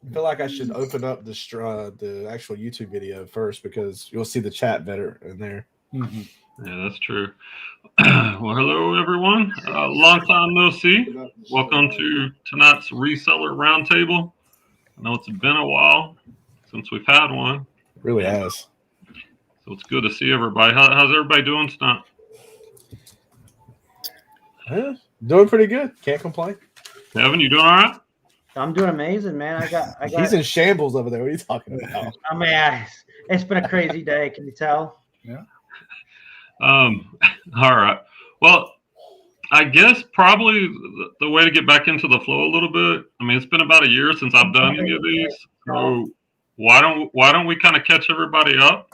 I feel like I should open up the actual YouTube video first because you'll see the chat better in there. Mhm. Yeah, that's true. Well, hello everyone. Long time no see. Welcome to tonight's Reseller Roundtable. I know it's been a while since we've had one, It really and has. so it's good to see everybody. How's everybody doing tonight? Yeah, doing pretty good. Can't complain. Kevin, you doing all right? I'm doing amazing, man. I got. He's in shambles over there. What are you talking about? I mean, it's been a crazy day. Can you tell? Yeah. All right. Well, I guess probably the way to get back into the flow a little bit. I mean, it's been about a year since I've done any of these, so why don't we kind of catch everybody up?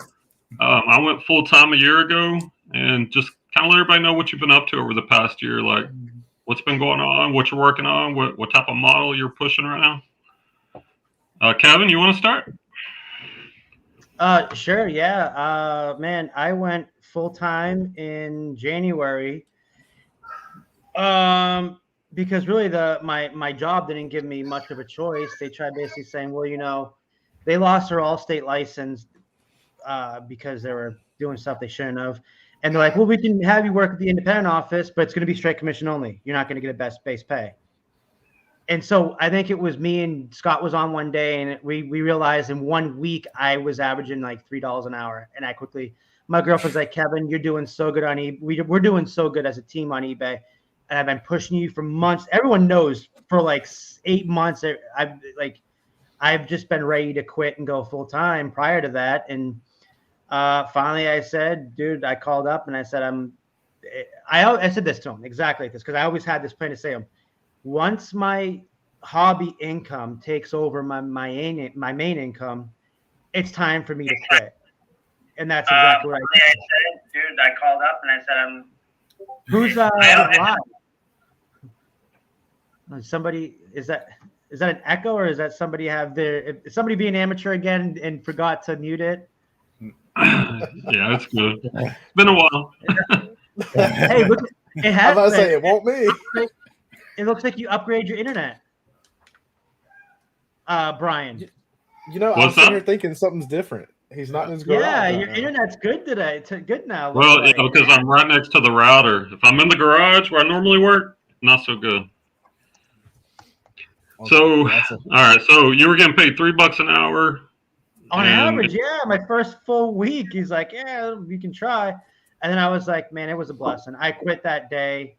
I went full time a year ago, and just kind of let everybody know what you've been up to over the past year, like what's been going on, what you're working on, what type of model you're pushing right now. Kevin, you want to start? Sure. Yeah. Man, I went full time in January. Because really my job didn't give me much of a choice. They tried basically saying, well, they lost their all-state license because they were doing stuff they shouldn't have. And they're like, well, we can have you work at the independent office, but it's going to be straight commission only. You're not going to get a best base pay. And so I think it was me and Scott was on one day, and we realized in 1 week I was averaging like $3 an hour. And my girlfriend's like, Kevin, you're doing so good on eBay. We're doing so good as a team on eBay. And I've been pushing you for months. Everyone knows for like 8 months. I've just been ready to quit and go full time prior to that. And finally I said, dude, I called up and I said, I said this to him exactly like this, because I always had this plan to say, once my hobby income takes over my main income, it's time for me to quit. And that's exactly what I said. Dude, I called up and I said, who's live? Somebody, is that an echo, or is that somebody is somebody being amateur again and forgot to mute it? Yeah, it's good. It's been a while. Hey, look, it has. I was about to say it won't be. It looks like you upgrade your internet, Brian. I was sitting here thinking something's different. He's not in his garage. Yeah, your internet's good today. It's good now. Well, because I'm right next to the router. If I'm in the garage where I normally work, not so good. So, all right. So you were getting paid $3 an hour on average. Yeah, my first full week. He's like, yeah, we can try. And then I was like, man, it was a blessing. I quit that day.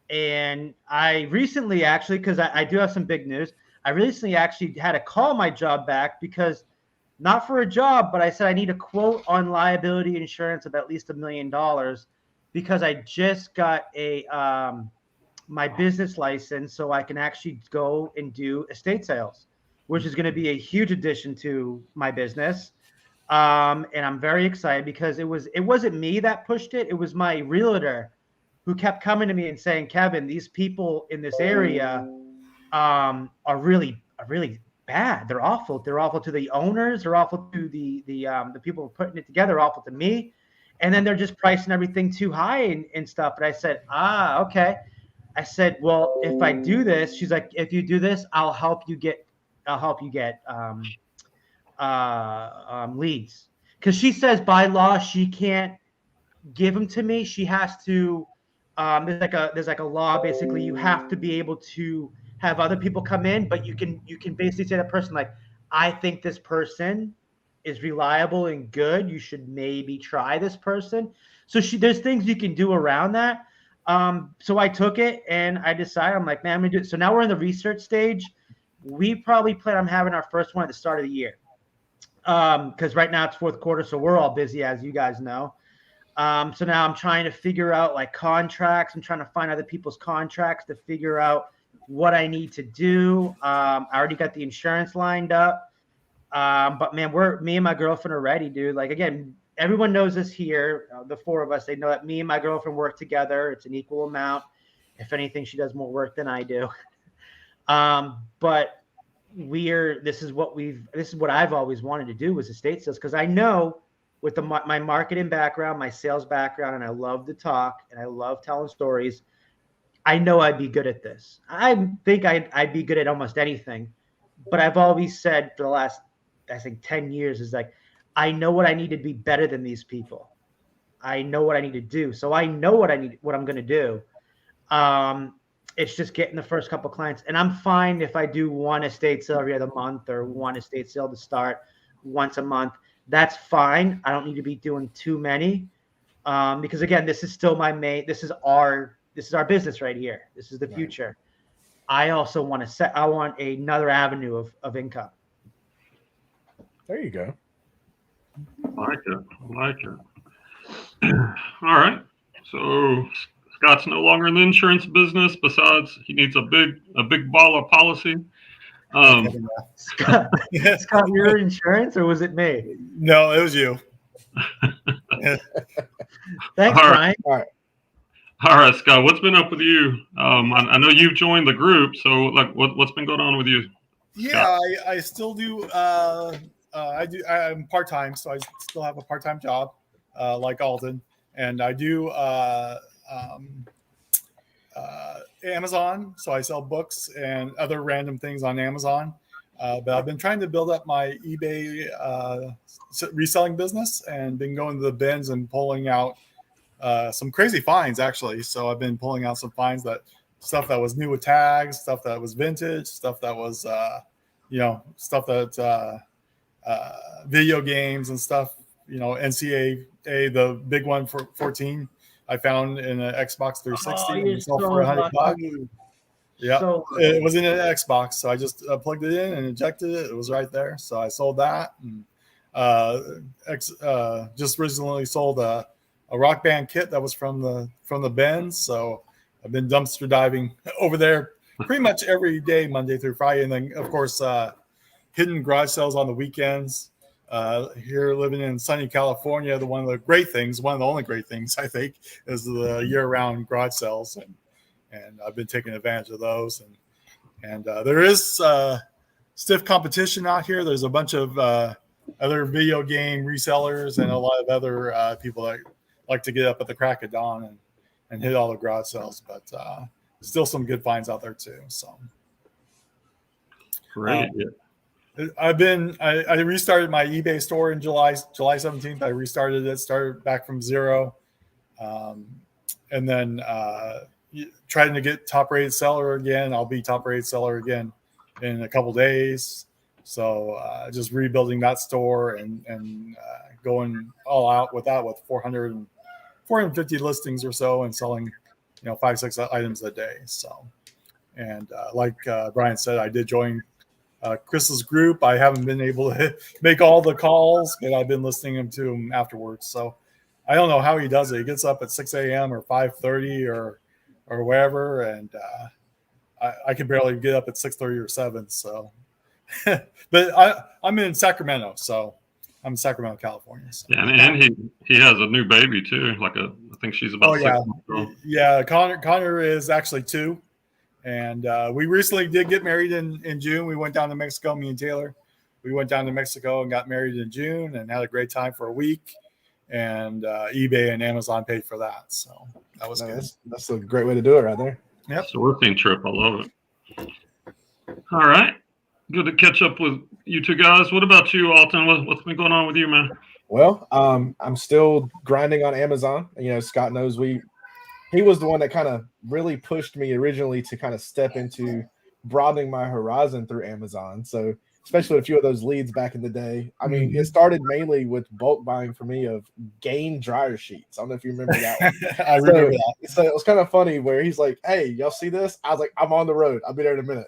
And I recently actually, because I do have some big news, I recently actually had to call my job back because not for a job, but I said I need a quote on liability insurance of at least $1 million because I just got my business license so I can actually go and do estate sales, which is going to be a huge addition to my business. And I'm very excited because it wasn't me that pushed it. It was my realtor who kept coming to me and saying, Kevin, these people in this area are really bad. They're awful. They're awful to the owners. They're awful to the people putting it together. Awful to me. And then they're just pricing everything too high and stuff. But I said, okay. I said, well, if I do this, she's like, if you do this, I'll help you get leads. Because she says by law she can't give them to me. She has to. There's like a law. Basically, you have to be able to have other people come in, but you can basically say to that person, like, I think this person is reliable and good. You should maybe try this person. So there's things you can do around that. So I took it and I decided, I'm like, man, I'm gonna do it. So now we're in the research stage. We probably plan on having our first one at the start of the year. Because right now it's fourth quarter, so we're all busy, as you guys know. So now I'm trying to figure out like contracts. I'm trying to find other people's contracts to figure out what I need to do. I already got the insurance lined up. But man, me and my girlfriend are ready, dude. Like, again, everyone knows this here. The four of us, they know that me and my girlfriend work together. It's an equal amount. If anything, she does more work than I do. But this is what I've always wanted to do was estate sales. Cause I know with my marketing background, my sales background, and I love to talk and I love telling stories. I know I'd be good at this. I think I'd be good at almost anything. but I've always said for the last, I think 10 years is like, I know what I need to be better than these people. I know what I need to do. So I know what I'm going to do. It's just getting the first couple clients, and I'm fine if I do one estate sale every other month or one estate sale to start once a month. That's fine. I don't need to be doing too many, because again, this is still my main. This is our business right here. This is the future. I also want to I want another avenue of income. There you go. I like it. All right. So Scott's no longer in the insurance business. Besides, he needs a big ball of policy. Scott, your insurance, or was it me? No, it was you. Thanks, Brian. All right, Scott. What's been up with you? I know you've joined the group, so like, what's been going on with you? Yeah, I still do. I'm part time, so I still have a part time job, like Alden, and I do Amazon. So I sell books and other random things on Amazon. But I've been trying to build up my eBay reselling business, and been going to the bins and pulling out some crazy finds, actually. So I've been pulling out some finds, stuff that was new with tags, stuff that was vintage, stuff that was stuff that video games and stuff. NCAA, the big one for 14, I found in an Xbox 360 and sold for $100. Yeah, it was in an Xbox, so I just plugged it in and injected it. It was right there, so I sold that. And just recently sold a Rock Band kit that was from the bins. So I've been dumpster diving over there pretty much every day, Monday through Friday, and then of course hidden garage sales on the weekends. Here, living in sunny California, one of the only great things I think is the year-round garage sales, and I've been taking advantage of those. And there is stiff competition out here. There's a bunch of other video game resellers and a lot of other people that like to get up at the crack of dawn and hit all the garage sales, but still some good finds out there too. So great. I restarted my eBay store in July 17th. I restarted it, started back from zero, and then trying to get top rated seller again. I'll be top rated seller again in a couple days. So just rebuilding that store and going all out with that, with 450 listings or so, and selling 5-6 items a day. So, and like Brian said, I did join Chris's group. I haven't been able to make all the calls, but I've been listening to him afterwards. So I don't know how he does it. He gets up at 6 a.m. or 5:30 or wherever, and I can barely get up at 6:30 or 7. So, but I'm in Sacramento, so I'm in Sacramento, California. So. Yeah, and he has a new baby too. I think she's about 6 months old. Yeah, Connor is actually 2. And we recently did get married in June. We went down to Mexico, me and Taylor. We went down to Mexico and got married in June and had a great time for a week. And eBay and Amazon paid for that. So that was good. That's a great way to do it right there. Yep. Sourcing trip. I love it. All right. Good to catch up with you two guys. What about you, Alton? What's been going on with you, man? Well, I'm still grinding on Amazon. Scott knows he was the one that kind of really pushed me originally to kind of step into broadening my horizon through Amazon. So especially with a few of those leads back in the day. I mean, it started mainly with bulk buying for me of Gain dryer sheets. I don't know if you remember that one. I remember that. So it was kind of funny where he's like, "Hey, y'all see this?" I was like, "I'm on the road. I'll be there in a minute."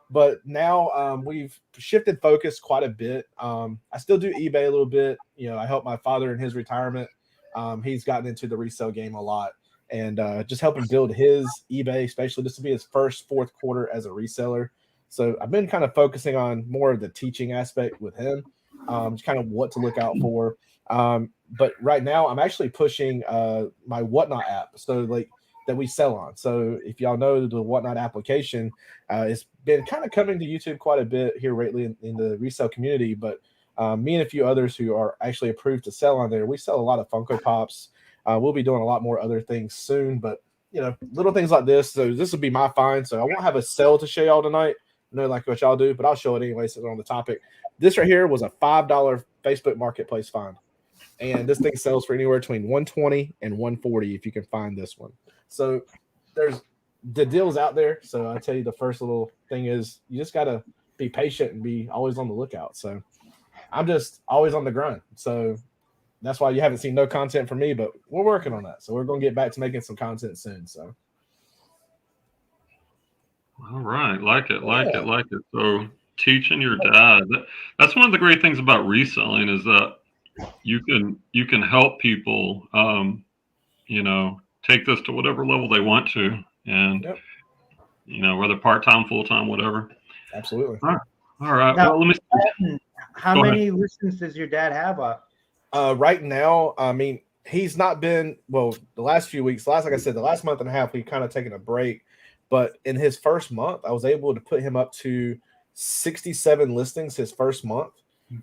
But now we've shifted focus quite a bit. I still do eBay a little bit. I help my father in his retirement. He's gotten into the resale game a lot. And just helping build his eBay, especially this will be his first fourth quarter as a reseller. So I've been kind of focusing on more of the teaching aspect with him, just kind of what to look out for. But right now I'm actually pushing my Whatnot app, so that we sell on. So if y'all know the Whatnot application, it's been kind of coming to YouTube quite a bit here lately in the resale community. But me and a few others who are actually approved to sell on there, we sell a lot of Funko Pops. We'll be doing a lot more other things soon, but little things like this. So this will be my find. So I won't have a sell to show y'all tonight, know like what y'all do, but I'll show it anyway since we're on the topic. This right here was a $5 Facebook Marketplace find. And this thing sells for anywhere between $120 and $140 if you can find this one. So there's the deals out there. So I tell you, the first little thing is you just gotta be patient and be always on the lookout. So I'm just always on the grind. So that's why you haven't seen no content from me, but we're working on that. So we're gonna get back to making some content soon. So all right, like it. So teaching your dad. That's one of the great things about reselling is that you can help people take this to whatever level they want to, and whether part-time, full-time, whatever. Absolutely. All right. Now, Well, let me see. How many listens does your dad have up? Right now, I mean, he's not been the last few weeks. Like I said, the last month and a half, we kind of taken a break. But in his first month, I was able to put him up to 67 listings his first month.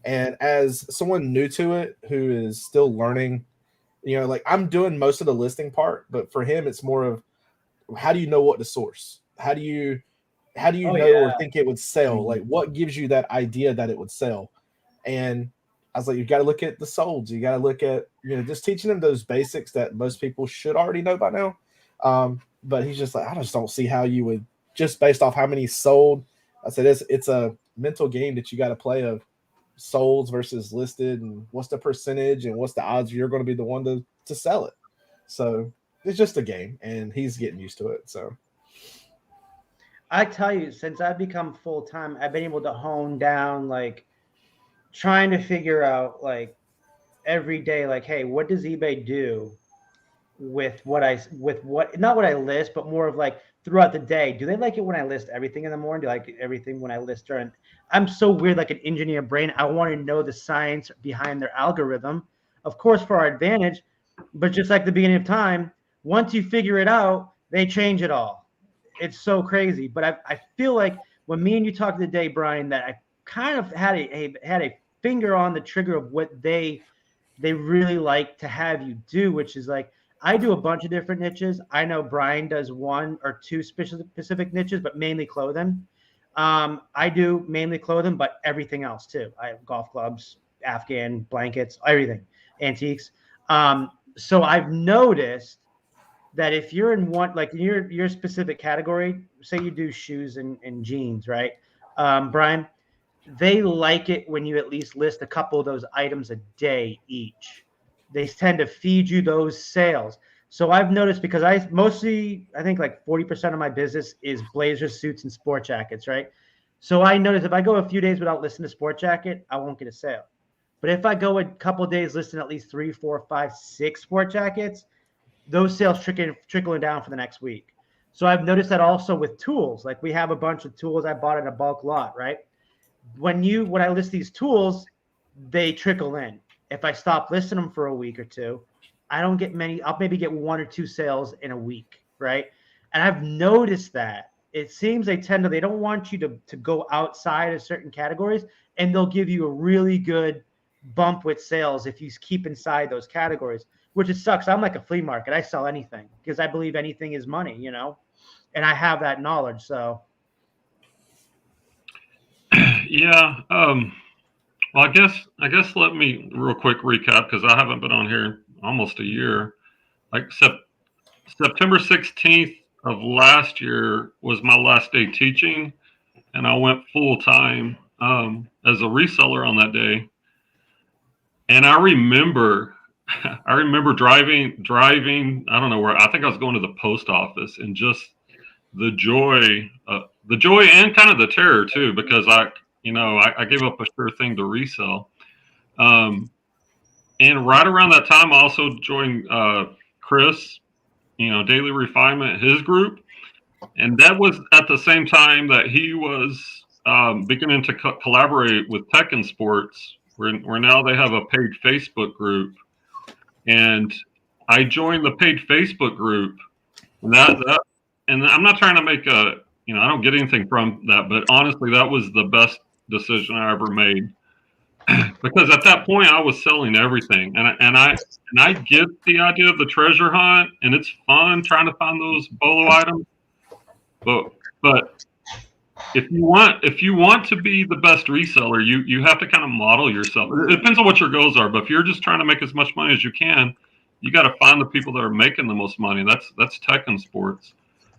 And as someone new to it who is still learning, like I'm doing most of the listing part, but for him, it's more of how do you know what to source? How do you know or think it would sell? Like what gives you that idea that it would sell? And I was like, you got to look at the solds. You got to look at, just teaching them those basics that most people should already know by now. But he's just like, I just don't see how you would, just based off how many sold. I said, it's a mental game that you got to play of solds versus listed, and what's the percentage and what's the odds you're going to be the one to sell it. So it's just a game, and he's getting used to it. So I tell you, since I've become full-time, I've been able to hone down, like trying to figure out like every day, like, hey, what does eBay do with not what I list, but more of like throughout the day. Do they like it when I list everything in the morning? Do they like everything when I list during? I'm so weird, like an engineer brain. I want to know the science behind their algorithm, of course, for our advantage. But just like the beginning of time, once you figure it out, they change it all. It's so crazy. But I feel like when me and you talked today, Brian, that I kind of had a finger on the trigger of what they really like to have you do, which is like, I do a bunch of different niches. I know Brian does one or two specific niches, but mainly clothing. I do mainly clothing, but everything else too. I have golf clubs, Afghan blankets, everything, antiques. So I've noticed that if you're in one, like your specific category, say you do shoes and jeans, right? Brian, they like it when you at least list a couple of those items a day each. They tend to feed you those sales. So I've noticed, because I think like 40% of my business is blazers, suits, and sport jackets, right? So I notice if I go a few days without listing a sport jacket, I won't get a sale. But if I go a couple of days listing at least 3, 4, 5, 6 sport jackets, those sales trickling down for the next week. So I've noticed that also with tools. Like we have a bunch of tools I bought in a bulk lot, right? When I list these tools, they trickle in. If I stop listing them for a week or two, I don't get many. I'll maybe get 1 or 2 sales in a week, right? And I've noticed that it seems they don't want you to go outside of certain categories, and they'll give you a really good bump with sales if you keep inside those categories, which it sucks. I'm like a flea market. I sell anything because I believe anything is money, and I have that knowledge. So yeah. Well, I guess let me real quick recap, because I haven't been on here almost a year. Like September 16th of last year was my last day teaching, and I went full time as a reseller on that day. And I remember driving. I don't know where. I think I was going to the post office, and just the joy and kind of the terror too, because I gave up a sure thing to resell. And right around that time, I also joined Chris, Daily Refinement, his group. And that was at the same time that he was beginning to collaborate with Tech and Sports, where now they have a paid Facebook group. And I joined the paid Facebook group. And and I'm not trying to make I don't get anything from that, but honestly, that was the best decision I ever made. Because at that point I was selling everything, and I get the idea of the treasure hunt, and it's fun trying to find those bolo items, but if you want to be the best reseller, you have to kind of model yourself. It depends on what your goals are, but if you're just trying to make as much money as you can, you got to find the people that are making the most money. That's tech and sports.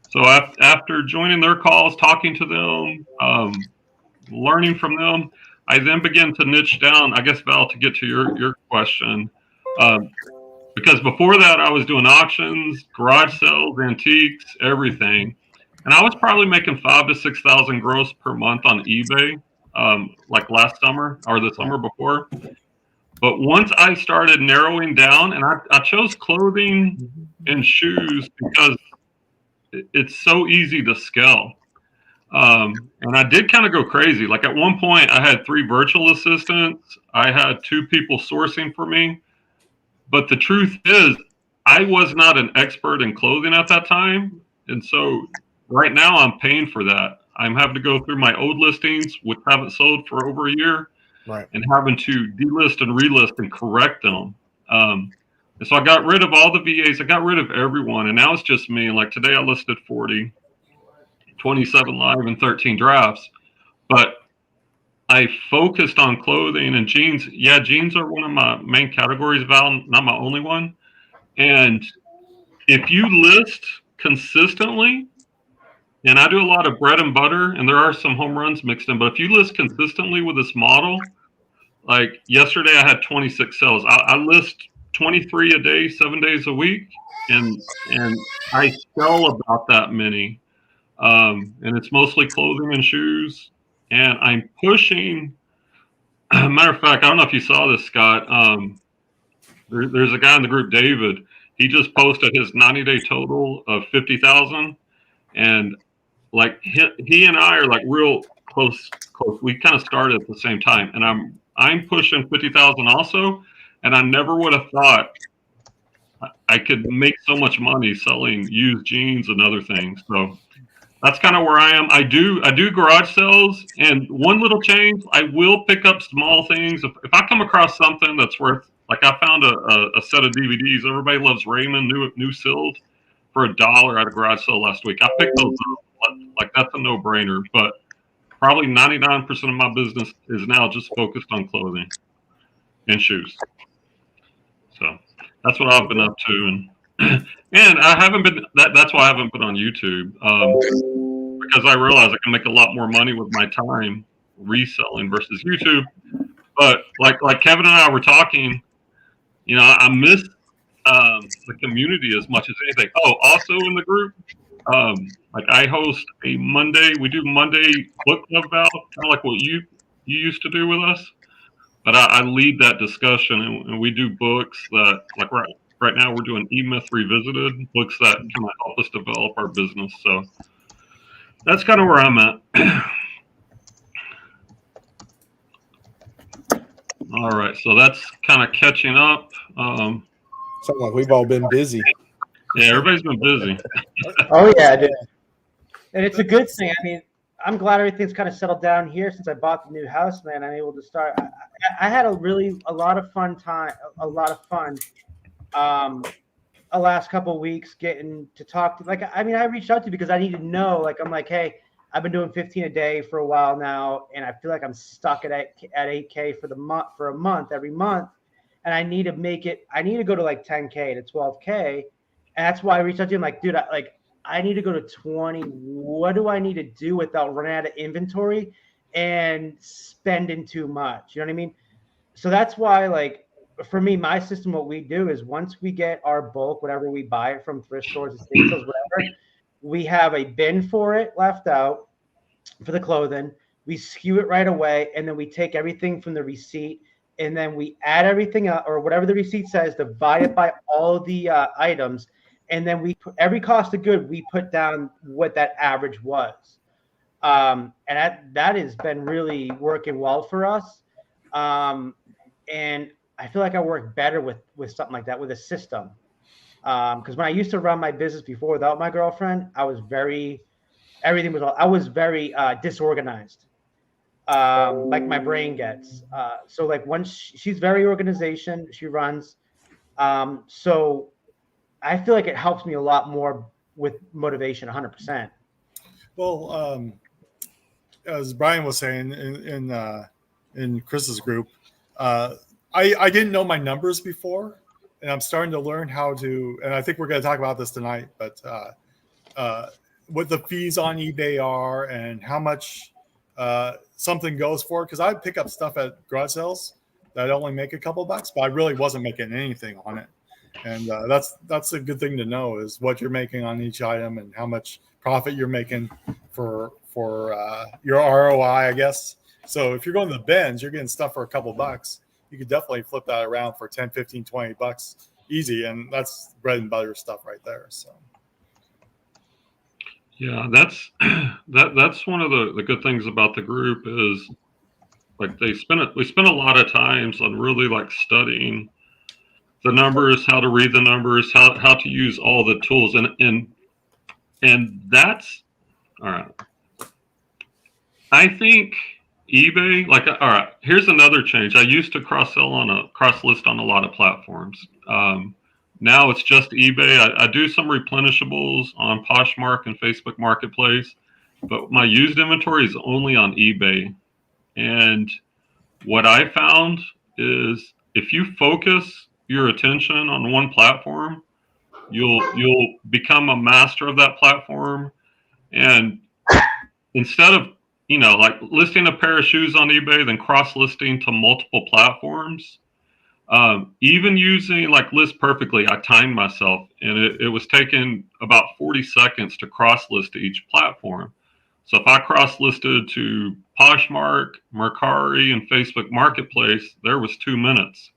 So after joining their calls, talking to them, learning from them, I then began to niche down. I guess, Val, to get to your question, because before that I was doing auctions, garage sales, antiques, everything. And I was probably making 5,000 to 6,000 gross per month on eBay, like last summer or the summer before. But once I started narrowing down, and I chose clothing and shoes because it's so easy to scale. And I did kind of go crazy. Like at one point, I had 3 virtual assistants. I had 2 people sourcing for me. But the truth is, I was not an expert in clothing at that time. And so right now I'm paying for that. I'm having to go through my old listings, which haven't sold for over a year, Right. and having to delist and relist and correct them. And so I got rid of all the VAs. I got rid of everyone. And now it's just me. And like today I listed 40, 27 live and 13 drafts. But I focused on clothing and jeans. Yeah, jeans are one of my main categories, Val, not my only one. And if you list consistently, and I do a lot of bread and butter, and there are some home runs mixed in, but if you list consistently with this model, like yesterday I had 26 sales. I list 23 a day, 7 days a week, and I sell about that many. And it's mostly clothing and shoes. And I'm pushing. Matter of fact, I don't know if you saw this, Scott. There's a guy in the group, David. He just posted his 90-day total of 50,000, and like he and I are like real close. We kind of started at the same time, and I'm pushing 50,000 also, and I never would have thought I could make so much money selling used jeans and other things. So that's kind of where I am. I do garage sales, and one little change, I will pick up small things. If I come across something that's worth, like I found a set of DVDs. Everybody loves Raymond, new sealed, for $1 at a garage sale last week. I picked those up. Like that's a no-brainer. But probably 99% of my business is now just focused on clothing and shoes. So that's what I've been up to, and I haven't been. That's why I haven't been on YouTube, because I realize I can make a lot more money with my time reselling versus YouTube. But like Kevin and I were talking, I miss the community as much as anything. Oh, also in the group, like I host a Monday. We do Monday book club, Val, kind of like what you used to do with us. But I lead that discussion, and we do books that, like right now, we're doing E-Myth Revisited, books that kind of help us develop our business. So that's kind of where I'm at. All right, so that's kind of catching up. Something like we've all been busy. Yeah, everybody's been busy. Oh yeah, dude. And it's a good thing. I mean, I'm glad everything's kind of settled down here since I bought the new house, man. I'm able to start. I had a lot of fun the last couple of weeks getting to talk to, I reached out to you because I need to know, I'm like, hey, I've been doing 15 a day for a while now, and I feel like I'm stuck at 8K for a month every month, and I need to go to like 10K to 12K, and that's why I reached out to you. I'm like, dude, I need to go to 20. What do I need to do without running out of inventory and spending too much? You know what I mean? So that's why, for me, my system, what we do is once we get our bulk, whatever we buy it from thrift stores, estate sales, whatever, we have a bin for it left out for the clothing. We skew it right away, and then we take everything from the receipt, and then we add everything up, or whatever the receipt says, divide it by all the items, and then we put every cost of good, we put down what that average was. And that has been really working well for us. And I feel like I work better with something like that, with a system. Because when I used to run my business before without my girlfriend, I was very disorganized. Like my brain gets. So like once she's very organization, she runs. So I feel like it helps me a lot more with motivation, 100%. Well, as Brian was saying in Chris's group, I didn't know my numbers before, and I'm starting to learn how to. And I think we're going to talk about this tonight, but what the fees on eBay are and how much something goes for. Because I pick up stuff at garage sales that only make a couple bucks, but I really wasn't making anything on it. And that's a good thing to know, is what you're making on each item and how much profit you're making for your ROI, I guess. So if you're going to the bins, you're getting stuff for a couple bucks. You could definitely flip that around for 10, 15, 20 bucks easy. And that's bread and butter stuff right there. So. Yeah, that's one of the good things about the group is, like, we spend a lot of times on really like studying the numbers, how to read the numbers, how to use all the tools, and that's all right. I think eBay, like, all right, here's another change. I used to cross list on a lot of platforms. Now it's just eBay. I do some replenishables on Poshmark and Facebook Marketplace, but my used inventory is only on eBay. And what I found is, if you focus your attention on one platform, you'll become a master of that platform. And instead of, like listing a pair of shoes on eBay, then cross-listing to multiple platforms, even using like List Perfectly, I timed myself, and it was taking about 40 seconds to cross-list to each platform. So if I cross-listed to Poshmark, Mercari, and Facebook Marketplace, there was 2 minutes.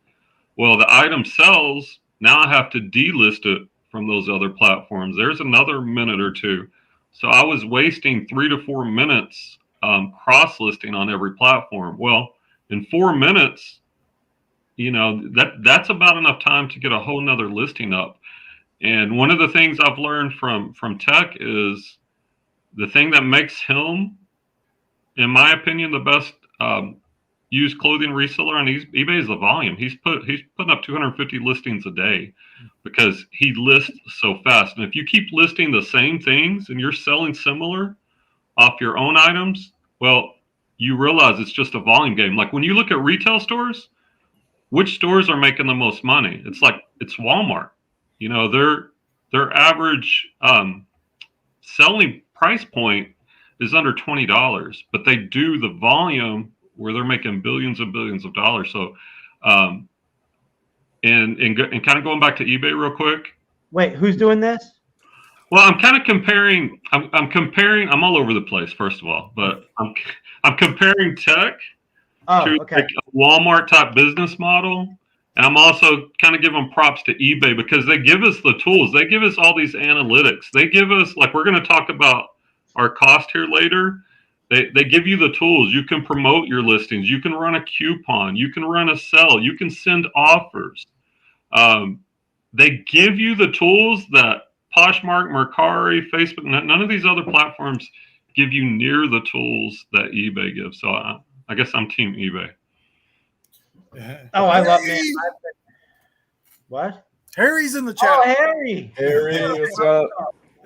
Well, the item sells, now I have to delist it from those other platforms. There's another minute or two. So I was wasting 3 to 4 minutes cross-listing on every platform. Well, in 4 minutes, that's about enough time to get a whole nother listing up. And one of the things I've learned from Tech is the thing that makes him, in my opinion, the best used clothing reseller on eBay is the volume. He's putting up 250 listings a day because he lists so fast. And if you keep listing the same things and you're selling similar off your own items, well, you realize it's just a volume game. Like when you look at retail stores, which stores are making the most money? It's Walmart. Their average selling price point is under $20, but they do the volume where they're making billions and billions of dollars. So, and kind of going back to eBay real quick. Wait, who's doing this? Well, I'm kind of comparing. I'm comparing. I'm all over the place, first of all, but I'm comparing Tech to like a Walmart type business model, and I'm also kind of giving props to eBay because they give us the tools. They give us all these analytics. They give us, like, we're going to talk about our cost here later. They give you the tools. You can promote your listings. You can run a coupon. You can run a sell. You can send offers. They give you the tools that Poshmark, Mercari, Facebook, none of these other platforms give you near the tools that eBay gives. So I guess I'm team eBay. Oh, I love it. What? Harry's in the chat. Oh, Harry. Harry, what's up?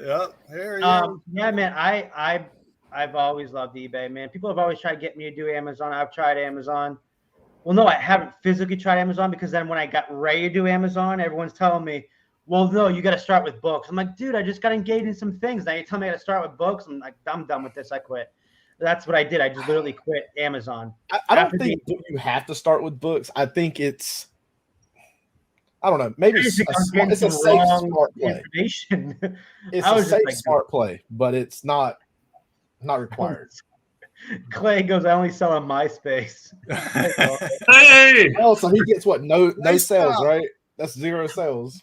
Yeah, Harry. Yeah, man. I've always loved eBay, man. People have always tried to get me to do Amazon. I've tried Amazon. Well, no, I haven't physically tried Amazon, because then when I got ready to do Amazon, everyone's telling me, well, no, you got to start with books. I'm like, dude, I just got engaged in some things. Now you tell me I got to start with books. I'm like, I'm done with this. I quit. That's what I did. I just literally quit Amazon. I don't think you have to start with books. I think it's, I don't know, maybe it's a safe, smart play. It's a safe, smart play, but it's not required. Clay goes, I only sell on MySpace. Hey! Oh, so he gets what? No sales, right? That's 0 sales.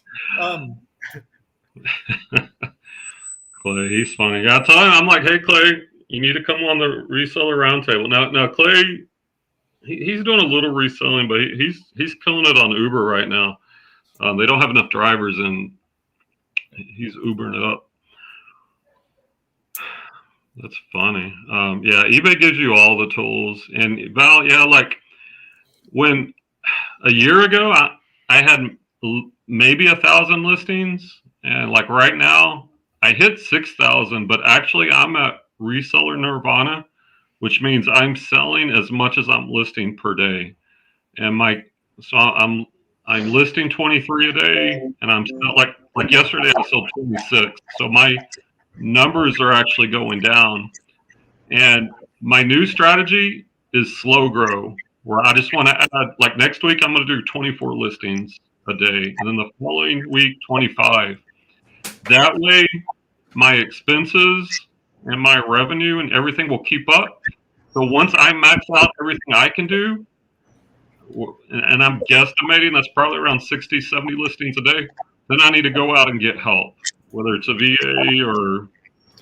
Clay, he's funny. I tell him, I'm like, hey, Clay, you need to come on the Reseller Roundtable. Now, Clay, he's doing a little reselling, but he's killing it on Uber right now. They don't have enough drivers, and he's Ubering it up. That's funny. Yeah, eBay gives you all the tools. And Val, yeah, like when a year ago, I had maybe 1,000 listings, and like right now I hit 6,000, but actually I'm at Reseller Nirvana, which means I'm selling as much as I'm listing per day. And I'm listing 23 a day, and I'm like yesterday I sold 26. So my numbers are actually going down. And my new strategy is slow grow, where I just want to add, like next week, I'm going to do 24 listings a day. And then the following week, 25. That way, my expenses and my revenue and everything will keep up. So once I max out everything I can do, and I'm guesstimating that's probably around 60, 70 listings a day, then I need to go out and get help, whether it's a VA or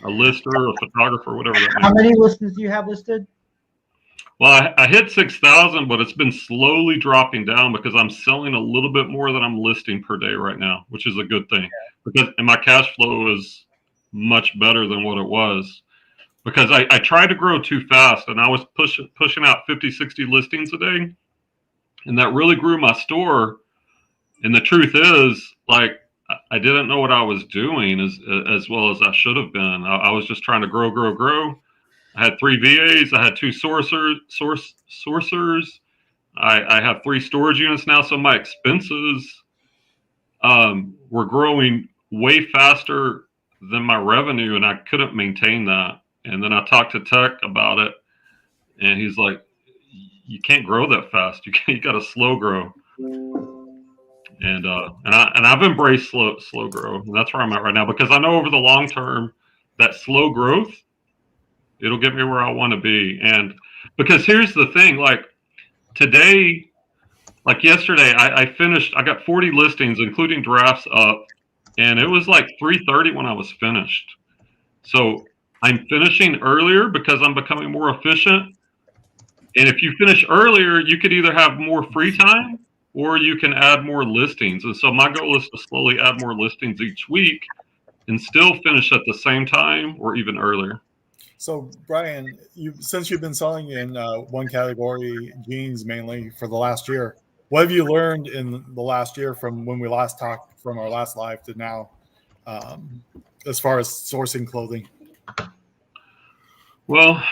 a lister, a photographer, whatever that means. How many listings do you have listed? Well, I hit 6,000, but it's been slowly dropping down because I'm selling a little bit more than I'm listing per day right now, which is a good thing. And my cash flow is much better than what it was. Because I tried to grow too fast, and I was pushing out 50, 60 listings a day. And that really grew my store. And the truth is, like, I didn't know what I was doing as well as I should have been. I was just trying to grow. I had 3 VAs. I had 2 sourcers. I have 3 storage units now. So my expenses were growing way faster than my revenue, and I couldn't maintain that. And then I talked to Tech about it, and he's like, you can't grow that fast. You got to slow grow. And I've embraced slow grow. And that's where I'm at right now, because I know over the long term that slow growth, it'll get me where I want to be. And because here's the thing, like today, like yesterday, I got 40 listings, including drafts up, and it was like 3:30 when I was finished. So I'm finishing earlier because I'm becoming more efficient. And if you finish earlier, you could either have more free time or you can add more listings. And so my goal is to slowly add more listings each week and still finish at the same time or even earlier. So Brian, since you've been selling in one category, jeans mainly, for the last year, what have you learned in the last year from when we last talked, from our last live to now, as far as sourcing clothing? Well,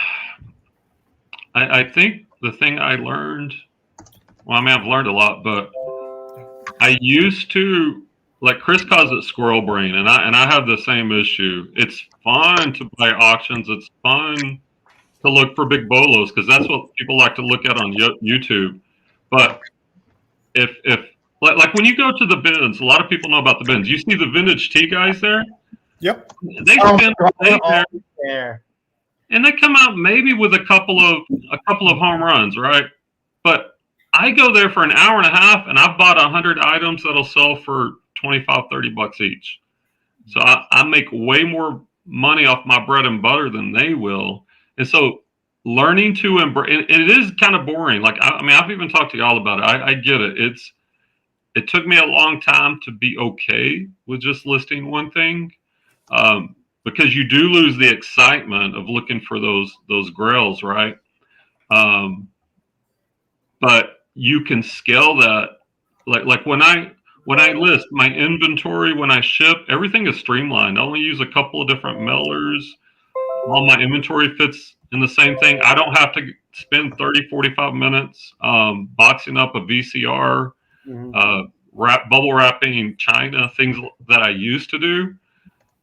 I think the thing I learned, well, I mean, I've learned a lot, but I used to, like Chris calls it squirrel brain, and I have the same issue. It's fun to buy auctions. It's fun to look for big bolos because that's what people like to look at on YouTube. But if like when you go to the bins, a lot of people know about the bins. You see the vintage tea guys there? Yep. They spend a day there. And they come out maybe with a couple of home runs, right? But I go there for an hour and a half, and I've bought 100 items that'll sell for $25, $30 each. So I make way more money off my bread and butter than they will. And so learning to embrace, and it is kind of boring. Like, I mean, I've even talked to y'all about it. I get it. It took me a long time to be okay with just listing one thing. Because you do lose the excitement of looking for those grails, right? But you can scale that. Like when I list my inventory, when I ship, everything is streamlined. I only use a couple of different mailers. All my inventory fits in the same thing. I don't have to spend 30, 45 minutes boxing up a VCR, bubble wrapping China, things that I used to do.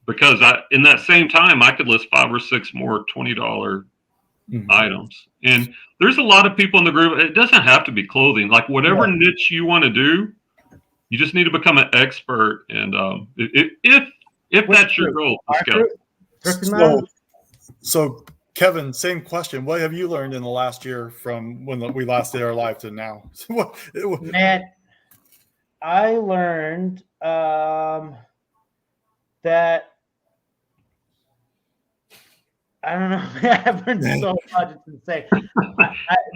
Because in that same time, I could list 5 or 6 more $20 items. And there's a lot of people in the group. It doesn't have to be clothing. Like whatever niche you want to do, you just need to become an expert. And if that's your goal, So Kevin, same question. What have you learned in the last year from when we last did our live to now? Man, I learned that. I don't know. I've learned so much. It's insane.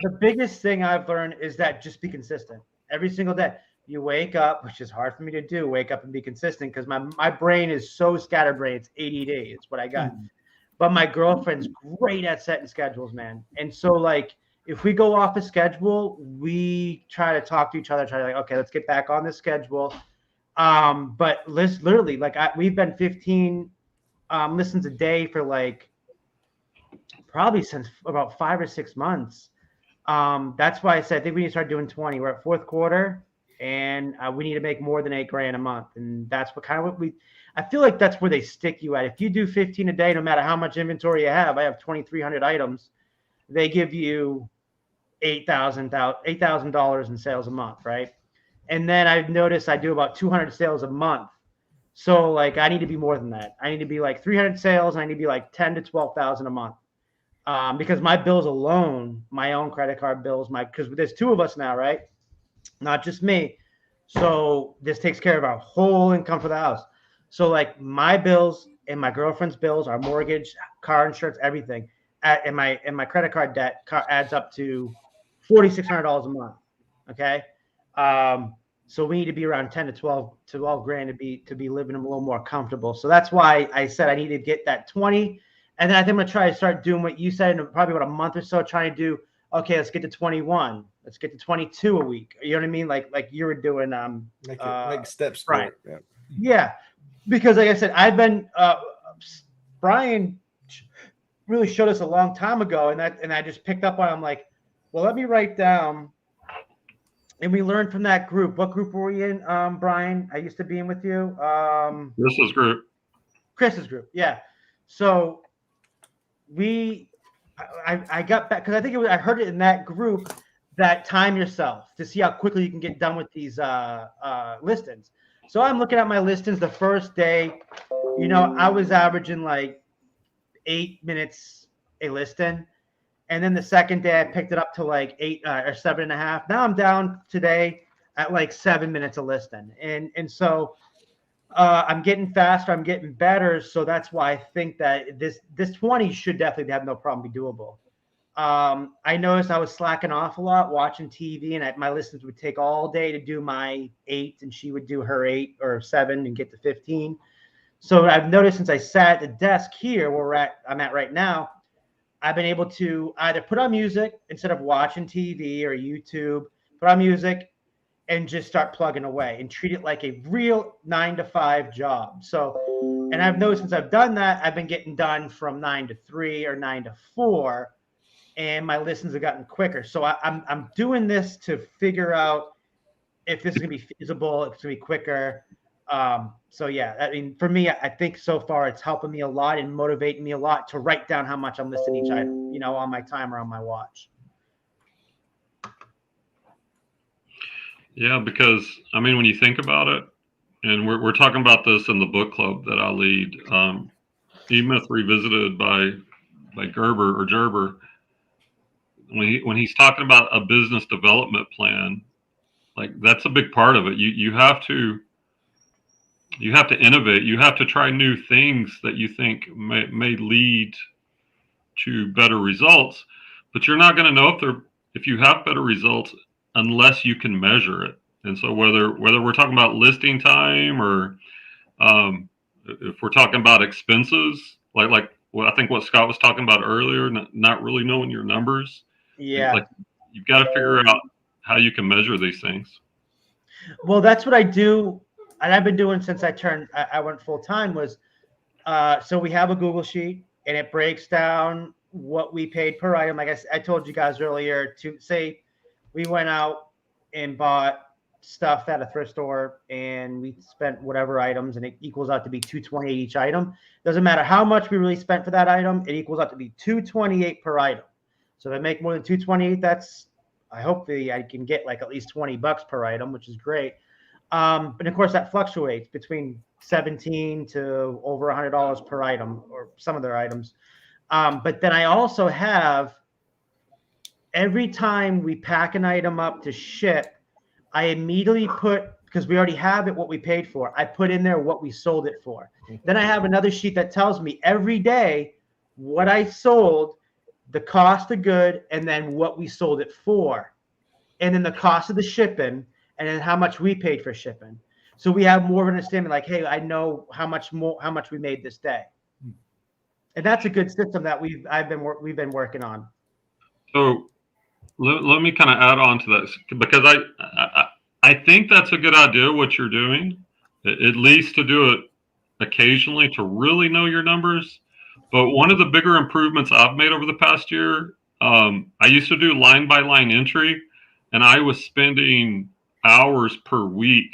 The biggest thing I've learned is that just be consistent. Every single day. You wake up, which is hard for me to do, wake up and be consistent because my brain is so scatterbrained. It's ADD. It's what I got. But my girlfriend's great at setting schedules, man. And so, like, if we go off a schedule, we try to talk to each other, try to, like, okay, let's get back on the schedule. But literally, like, we've been 15 listens a day for probably since about 5 or 6 months. That's why I said I think we need to start doing 20. We're at fourth quarter, and we need to make more than $8,000 a month, and that's what we. I feel like that's where they stick you at. If you do 15 a day, no matter how much inventory you have, I have 2,300 items. They give you $8,000 in sales a month, right? And then I've noticed I do about 200 sales a month. So like I need to be more than that. I need to be like 300 sales. And I need to be like 10 to 12,000 a month. Because my bills alone, my own credit card bills, because there's two of us now, right? Not just me. So this takes care of our whole income for the house. So like my bills and my girlfriend's bills, our mortgage, car insurance, everything, and my credit card debt adds up to $4,600 a month. Okay. So we need to be around 10 to 12 grand to be living a little more comfortable. So that's why I said I need to get that 20. And then I think I'm going to try to start doing what you said in probably about a month or so, trying to do, okay, let's get to 21. Let's get to 22 a week. You know what I mean? Like you were doing. Make steps. Right. Yeah. Because like I said, I've been, Brian really showed us a long time ago. And I just picked up on, I'm like, well, let me write down. And we learned from that group. What group were we in, Brian? I used to be in with you. Chris's group. Chris's group. Yeah. So I got back because I think I heard it in that group that time yourself to see how quickly you can get done with these listings. So I'm looking at my listings the first day. You know, I was averaging like 8 minutes a listing. And then the second day I picked it up to like 8 or 7.5. Now I'm down today at like 7 minutes a listing. And so I'm getting faster. I'm getting better. So that's why I think that this 20 should definitely have no problem be doable. I noticed I was slacking off a lot watching TV, and my listings would take all day to do my 8, and she would do her 8 or 7 and get to 15. So I've noticed since I sat at the desk here where I'm at right now, I've been able to either put on music instead of watching TV or YouTube, put on music and just start plugging away and treat it like a real 9 to 5 job. So, and I've noticed since I've done that, I've been getting done from 9 to 3 or 9 to 4, and my listens have gotten quicker. So I'm doing this to figure out if this is gonna be feasible, if it's gonna be quicker. So yeah, I mean, for me, I think so far it's helping me a lot and motivating me a lot to write down how much I'm listing each item, you know, on my timer on my watch. Yeah, because I mean, when you think about it, and we're talking about this in the book club that I lead, E-Myth Revisited by Gerber or Gerber. When he's talking about a business development plan, like that's a big part of it. You have to innovate. You have to try new things that you think may lead to better results, but you're not going to know if you have better results unless you can measure it. And so whether we're talking about listing time or if we're talking about expenses, like I think what Scott was talking about earlier, not really knowing your numbers. Yeah. Like you've got to figure out how you can measure these things. Well, that's what I do. And I've been doing since I went full time was, so we have a Google sheet and it breaks down what we paid per item. Like I told you guys earlier, to say we went out and bought stuff at a thrift store and we spent whatever items and it equals out to be $228 each item. Doesn't matter how much we really spent for that item. It equals out to be $228 per item. So if I make more than $228, that's, hopefully I can get like at least $20 per item, which is great. But of course that fluctuates between $17 to over $100 per item or some of their items. But then I also have, every time we pack an item up to ship, I immediately put, because we already have it, what we paid for, I put in there what we sold it for. Then I have another sheet that tells me every day what I sold, the cost of good, and then what we sold it for. And then the cost of the shipping, and then how much we paid for shipping. So we have more of an understanding, like, hey, I know how much we made this day. And that's a good system that we've been working on. So let me kind of add on to that, because I think that's a good idea what you're doing, at least to do it occasionally to really know your numbers. But one of the bigger improvements I've made over the past year, I used to do line by line entry, and I was spending hours per week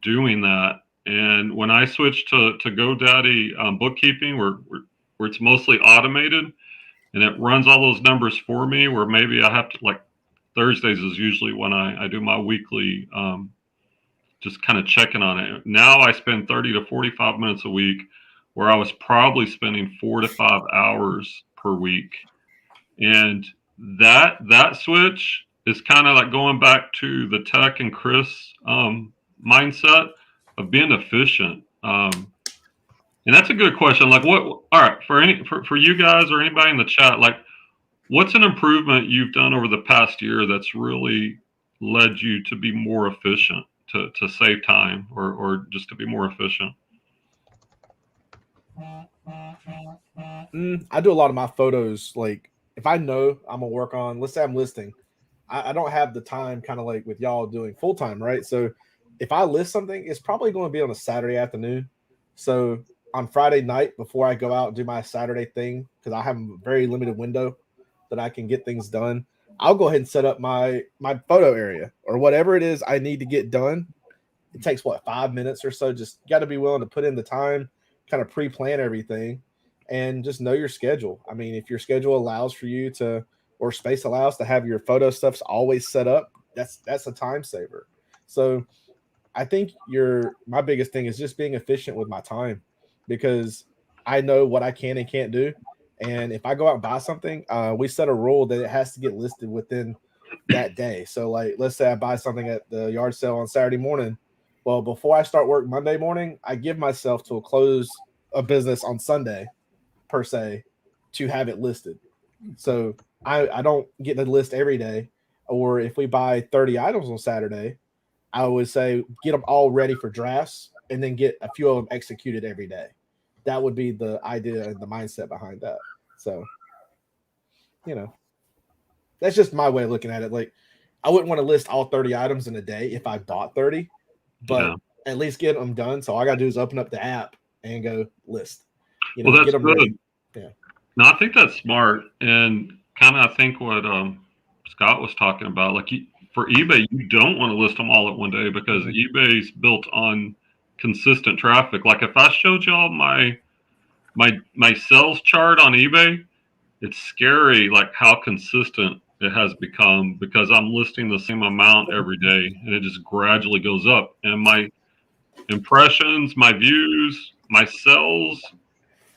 doing that. And when I switched to GoDaddy bookkeeping, where it's mostly automated and it runs all those numbers for me, where maybe I have to, like, Thursdays is usually when I do my weekly, just kind of checking on it. Now I spend 30 to 45 minutes a week, where I was probably spending 4 to 5 hours per week. And that switch is kind of like going back to the Tech and Chris mindset of being efficient. And that's a good question. Like, what? All right, for you guys or anybody in the chat, like, what's an improvement you've done over the past year that's really led you to be more efficient, to save time, or just to be more efficient? I do a lot of my photos. Like, if I know I'm gonna work on, let's say I'm listing, I don't have the time, kind of like with y'all doing full time, right? So if I list something, it's probably going to be on a Saturday afternoon. So on Friday night, before I go out and do my Saturday thing, because I have a very limited window that I can get things done, I'll go ahead and set up my photo area or whatever it is I need to get done. It takes 5 minutes or so. Just got to be willing to put in the time, kind of pre-plan everything, and just know your schedule. I mean, if your schedule allows for you to, or space allows to have your photo stuffs always set up, that's a time saver. So I think my biggest thing is just being efficient with my time, because I know what I can and can't do. And if I go out and buy something, we set a rule that it has to get listed within that day. So, like, let's say I buy something at the yard sale on Saturday morning. Well, before I start work Monday morning, I give myself till close of business on Sunday, per se, to have it listed. So I don't get the list every day. Or if we buy 30 items on Saturday, I would say get them all ready for drafts and then get a few of them executed every day. That would be the idea and the mindset behind that. So, that's just my way of looking at it. Like, I wouldn't want to list all 30 items in a day if I bought 30, but at least get them done. So all I got to do is open up the app and go list. Well, that's get them good. ready. Yeah. No, I think that's smart. And kind of, I think what Scott was talking about, like, for eBay, you don't want to list them all at one day, because eBay's built on consistent traffic. Like, if I showed y'all my sales chart on eBay, it's scary, like, how consistent it has become, because I'm listing the same amount every day, and it just gradually goes up. And my impressions, my views, my sales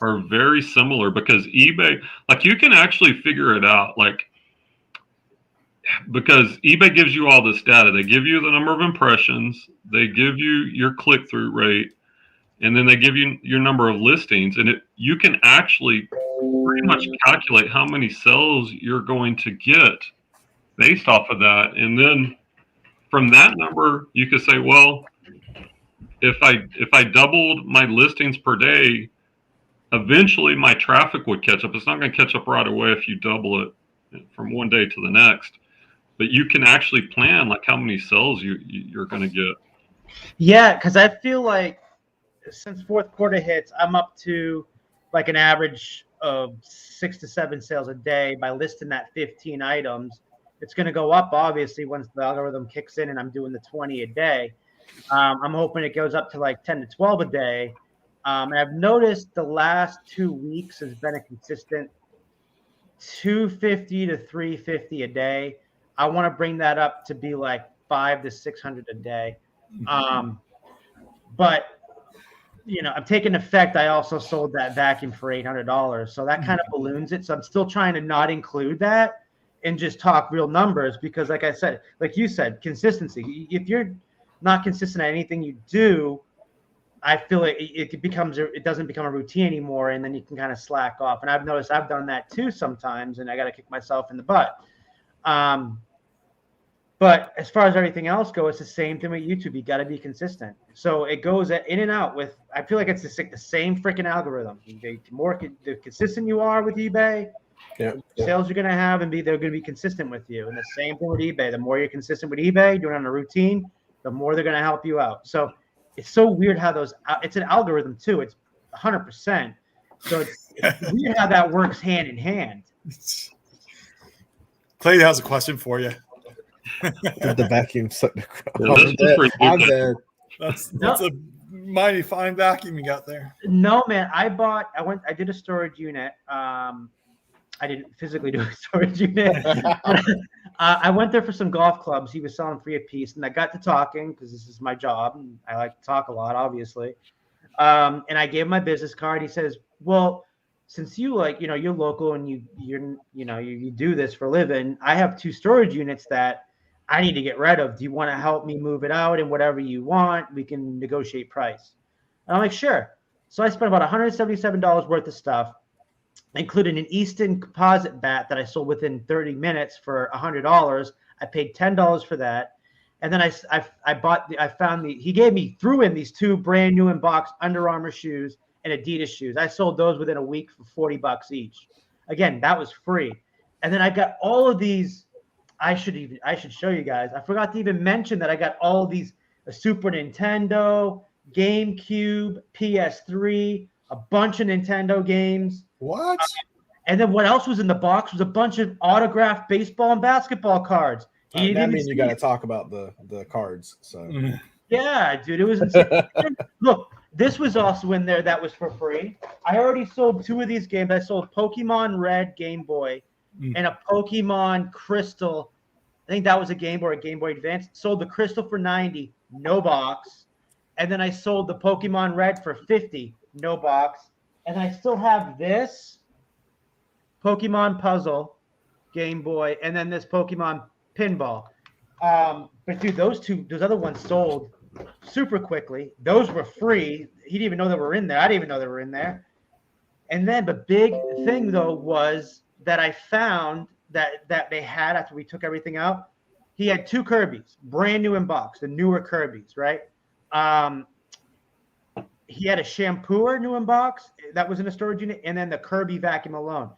are very similar, because eBay, like, you can actually figure it out, like, because eBay gives you all this data. They give you the number of impressions, they give you your click-through rate, and then they give you your number of listings, and you can actually pretty much calculate how many sales you're going to get based off of that. And then from that number, you could say, well, if I doubled my listings per day, eventually my traffic would catch up. It's not going to catch up right away if you double it from one day to the next, but you can actually plan, like, how many sales you're going to get. Yeah, because I feel like since fourth quarter hits, I'm up to like an average of 6 to 7 sales a day by listing that 15 items. It's going to go up, obviously, once the algorithm kicks in and I'm doing the 20 a day. I'm hoping it goes up to like 10 to 12 a day. And I've noticed the last 2 weeks has been a consistent 250 to 350 a day. I want to bring that up to be like 500 to 600 a day. But I'm taking effect. I also sold that vacuum for $800. So that kind of balloons it. So I'm still trying to not include that and just talk real numbers, because like I said, like you said, consistency. If you're not consistent at anything you do, I feel like it doesn't become a routine anymore, and then you can kind of slack off. And I've noticed I've done that too sometimes, and I got to kick myself in the butt. But as far as everything else goes, it's the same thing with YouTube. You got to be consistent. So it goes in and out with, I feel like it's the same freaking algorithm. The more consistent you are with eBay, sales you're going to have, and they're going to be consistent with you. And the same thing with eBay. The more you're consistent with eBay, doing it on a routine, the more they're going to help you out. So it's so weird how it's an algorithm too. It's 100%. So it's weird how that works hand in hand. Clay has a question for you. Did the vacuum suck the crap? Yeah, this is pretty I'm good. dead. That's a mighty fine vacuum you got there. No, man. I did a storage unit. I didn't physically do a storage unit. I went there for some golf clubs. He was selling 3 a piece, and I got to talking because this is my job, and I like to talk a lot, obviously. And I gave him my business card. He says, "Well, since you you're local and you do this for a living, I have 2 storage units that I need to get rid of. Do you want to help me move it out? And whatever you want, we can negotiate price." And I'm like, "Sure." So I spent about $177 worth of stuff, including an Easton composite bat that I sold within 30 minutes for $100. I paid $10 for that. And then he threw in these 2 brand new in box Under Armour shoes and Adidas shoes. I sold those within a week for $40 each. Again, that was free. And then I got all of these. I should show you guys. I forgot to even mention that I got all of these: a Super Nintendo, GameCube, PS3, a bunch of Nintendo games. What? And then what else was in the box was a bunch of autographed baseball and basketball cards. That means you got to talk about the cards. So yeah, dude, it was insane. Look, this was also in there. That was for free. I already sold 2 of these games. I sold Pokemon Red Game Boy and a Pokemon Crystal. I think that was a Game Boy or Game Boy Advance. Sold the Crystal for $90, no box. And then I sold the Pokemon Red for $50, no box. And I still have this Pokemon Puzzle Game Boy, and then this Pokemon Pinball. But dude, those other ones sold super quickly. Those were free. He didn't even know they were in there. I didn't even know they were in there. And then the big thing though was that I found that they had, after we took everything out, he had 2 Kirby's, brand new in box, the newer Kirby's, right? He had a shampooer new in box that was in a storage unit, and then the Kirby vacuum alone.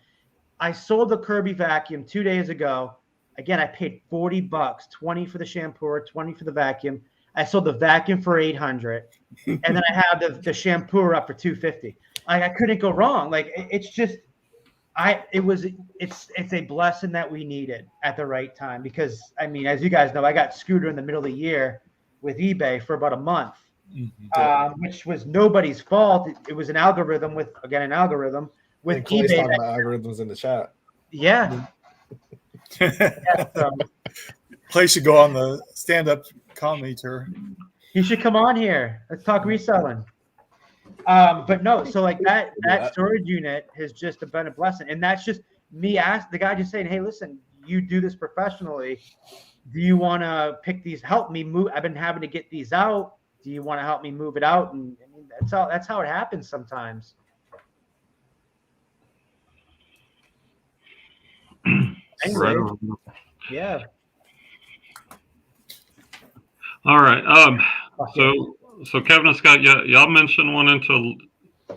I sold the Kirby vacuum 2 days ago. Again, I paid $40, $20 for the shampooer, $20 for the vacuum. I sold the vacuum for $800, and then I have the shampooer up for $250. I couldn't go wrong. Like it's just, it's a blessing that we needed at the right time, because I mean, as you guys know, I got screwed in the middle of the year with eBay for about a month, which was nobody's fault. It was an algorithm with eBay. Talking about algorithms in the chat. Yeah. Clay should go on the stand-up comedy tour. You should come on here. Let's talk reselling. But no, so like that storage unit has just been a blessing, and that's just me asking the guy, just saying, "Hey, listen, you do this professionally. Do you want to pick these? Help me move. I've been having to get these out. Do you want to help me move it out?" And that's how it happens sometimes. Anyway, yeah. All right. So Kevin and Scott, y'all mentioned wanting to,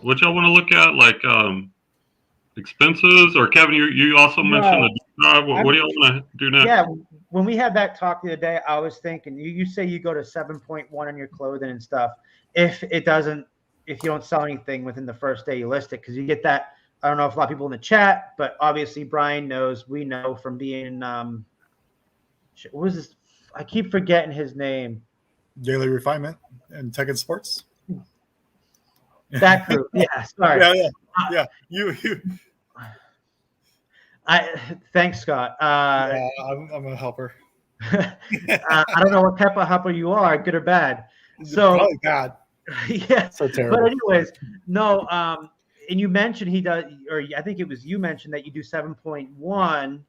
what y'all want to look at, like expenses, or Kevin, you also mentioned a deep dive. What do y'all want to do next? Yeah, when we had that talk the other day, I was thinking, you say you go to 7.1 on your clothing and stuff. If you don't sell anything within the first day you list it, because you get that. I don't know if a lot of people in the chat, but obviously Brian knows, we know from being what was this? I keep forgetting his name. Daily Refinement and Tech and Sports. That group. Yeah, sorry. Yeah. You. Thanks, Scott. Yeah, I'm a helper. I don't know what type of helper you are, good or bad. So probably bad. Yeah. So terrible. But anyways, no. And you mentioned he does, or I think it was you mentioned that you do 7.1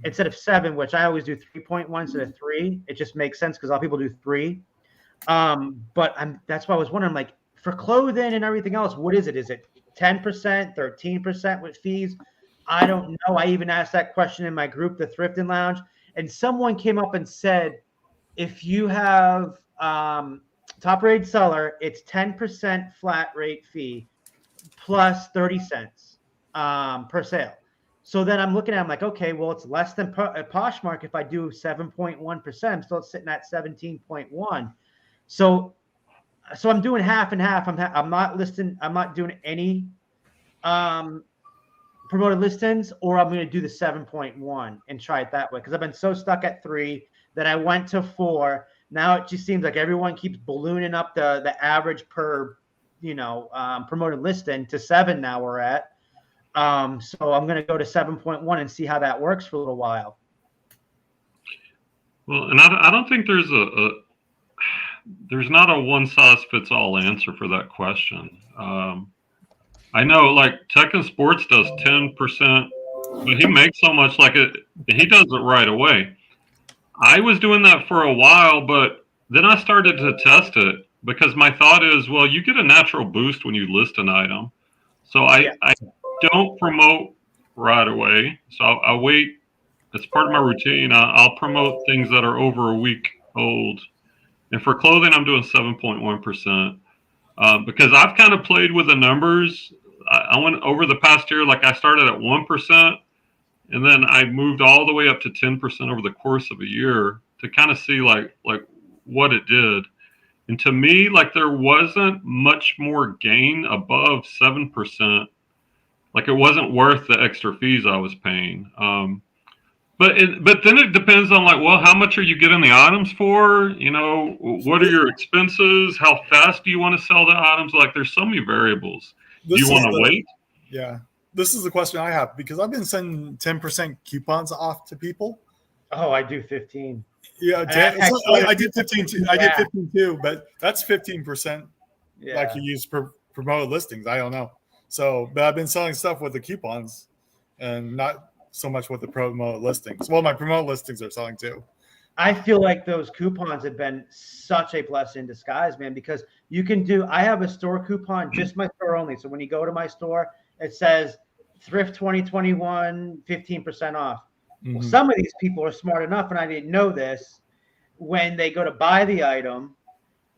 instead of 7, which I always do 3.1 instead of 3. It just makes sense because a lot of people do 3. But that's why I was wondering, like, for clothing and everything else, what is it? Is it 10%, 13% with fees? I don't know. I even asked that question in my group, the Thrifting Lounge, and someone came up and said, if you have top rated seller, it's 10% flat rate fee plus 30 cents per sale. So then I'm looking at it, I'm like, okay, well, it's less than Poshmark. If I do 7.1%, I'm still sitting at 17.1. So I'm doing half and half. I'm not listing. I'm not doing any promoted listings, or I'm going to do the 7.1 and try it that way. Because I've been so stuck at 3 that I went to 4. Now it just seems like everyone keeps ballooning up the average per, promoted listing to 7. Now we're at. So I'm going to go to 7.1 and see how that works for a little while. Well, and I don't think there's there's not a one size fits all answer for that question. I know like Tech and Sports does 10%, but he makes so much he does it right away. I was doing that for a while, but then I started to test it because my thought is, well, you get a natural boost when you list an item. So I don't promote right away. So I'll wait. It's part of my routine. I'll promote things that are over a week old. And for clothing, I'm doing 7.1%. Because I've kind of played with the numbers. I went over the past year, like I started at 1%, and then I moved all the way up to 10% over the course of a year to kind of see like what it did. And to me, like there wasn't much more gain above 7%. Like it wasn't worth the extra fees I was paying. But then it depends on like, well, how much are you getting the items for? What are your expenses? How fast do you want to sell the items? Like there's so many variables. Do you want to wait? Yeah. This is the question I have because I've been sending 10% coupons off to people. Oh, I do 15. Yeah. I did 15 too. I did 15 too, but that's 15% like you use for promoted listings. I don't know. So, but I've been selling stuff with the coupons and not so much with the promote listings. Well, my promote listings are selling too. I feel like those coupons have been such a blessing in disguise, man, because I have a store coupon, just my store only. So when you go to my store, it says Thrift 2021, 15% off. Mm-hmm. Well, some of these people are smart enough, and I didn't know this, when they go to buy the item,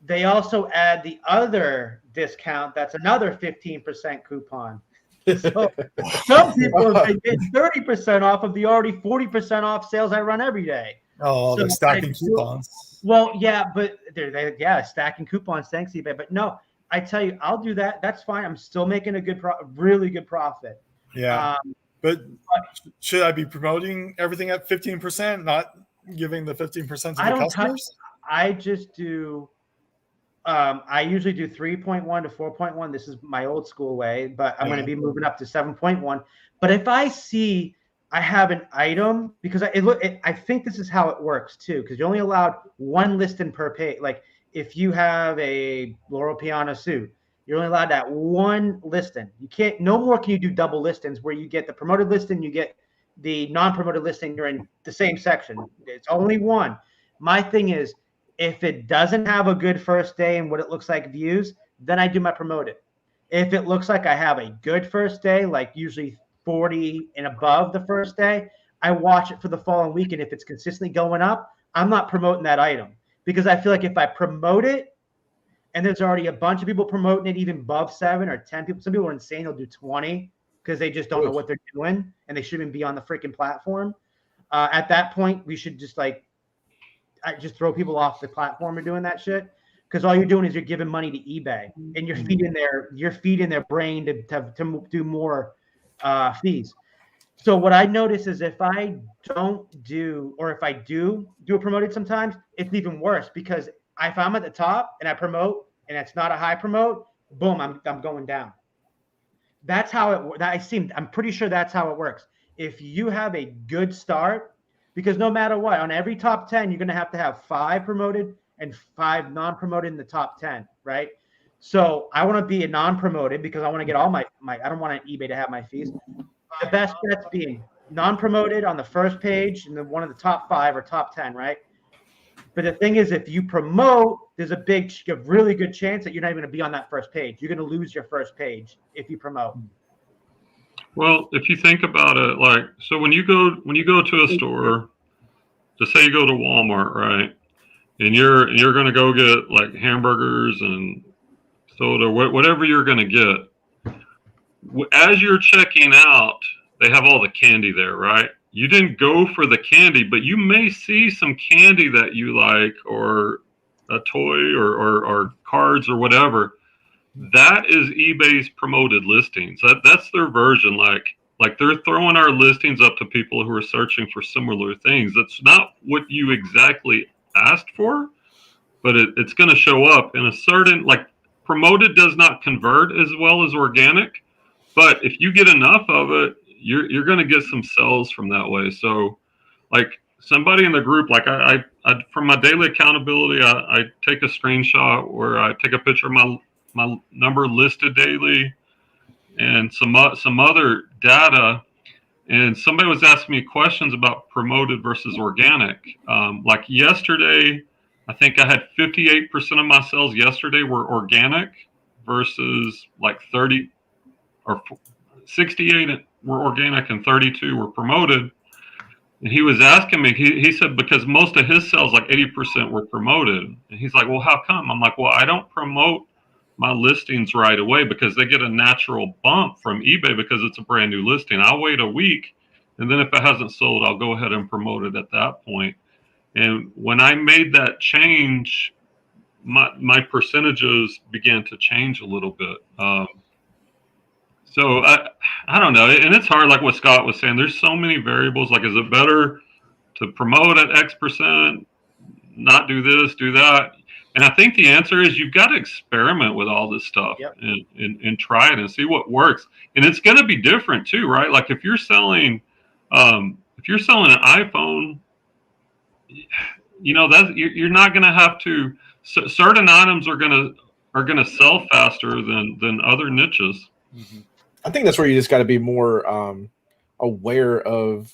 they also add the other discount. That's another 15% coupon. So some people have been getting 30% off of the already 40% off sales I run every day. Oh, they're stacking coupons. Well, yeah, but they're stacking coupons. Thanks, eBay. But no, I tell you, I'll do that. That's fine. I'm still making a really good profit. Yeah. But should I be promoting everything at 15%, not giving the 15% to the customers? I just do. I usually do 3.1 to 4.1. This is my old school way, but I'm going to be moving up to 7.1. But if I see I have an item, because I think this is how it works too, because you're only allowed one listing per page. Like if you have a Laurel Piana suit, you're only allowed that one listing. You can't, no more can you do double listings where you get the promoted listing, you get the non-promoted listing, you're in the same section. It's only one. My thing is, if it doesn't have a good first day and what it looks like views, then I do my promoted. If it looks like I have a good first day, like usually 40 and above the first day, I watch it for the following week. And if it's consistently going up, I'm not promoting that item, because I feel like if I promote it and there's already a bunch of people promoting it even above 7 or 10 people, some people are insane. They'll do 20 because they just don't know what they're doing and they shouldn't be on the freaking platform. At that point, we should just just throw people off the platform or doing that shit, because all you're doing is you're giving money to eBay and you're feeding their brain to do more fees. So what I notice is if I don't do, or if I do a promoted, sometimes it's even worse, because if I'm at the top and I promote and it's not a high promote, boom, I'm going down. That's how I'm pretty sure that's how it works. If you have a good start, because no matter what, on every top 10, you're going to have 5 promoted and 5 non-promoted in the top 10, right? So I want to be a non-promoted because I want to get all my I don't want eBay to have my fees. The best bets being non-promoted on the first page and then one of the top 5 or top 10, right? But the thing is, if you promote, there's a really good chance that you're not even going to be on that first page. You're going to lose your first page if you promote. Well, if you think about it, like, so when you go to a store, just say you go to Walmart, right? And you're going to go get like hamburgers and soda, whatever you're going to get. As you're checking out, they have all the candy there, right? You didn't go for the candy, but you may see some candy that you like, or a toy or cards or whatever. that is eBay's promoted listings. That's their version. Like they're throwing our listings up to people who are searching for similar things. That's not what you exactly asked for, but it's going to show up in a certain, like, promoted does not convert as well as organic, but if you get enough of it, you're going to get some sales from that way. So, like, somebody in the group, like I from my daily accountability, I take a screenshot where I take a picture of my number listed daily and some other data. And somebody was asking me questions about promoted versus organic. Like yesterday, I think I had 58% of my sales yesterday were organic versus like 30 or 68 were organic and 32 were promoted. And he was asking me, he said, because most of his sales, like 80% were promoted. And he's like, well, how come? I'm like, well, I don't promote my listings right away because they get a natural bump from eBay because it's a brand new listing. I'll wait a week, and then if it hasn't sold, I'll go ahead and promote it at that point. And when I made that change, my percentages began to change a little bit. So I don't know, and it's hard, like what Scott was saying. There's so many variables. Like, is it better to promote at X%, not do this, do that? And I think the answer is you've got to experiment with all this stuff. Yep. and try it and see what works. And it's going to be different too, right? Like if you're selling an iPhone, that you're not going to have to. Certain items are going to sell faster than other niches. Mm-hmm. I think that's where you just got to be more aware of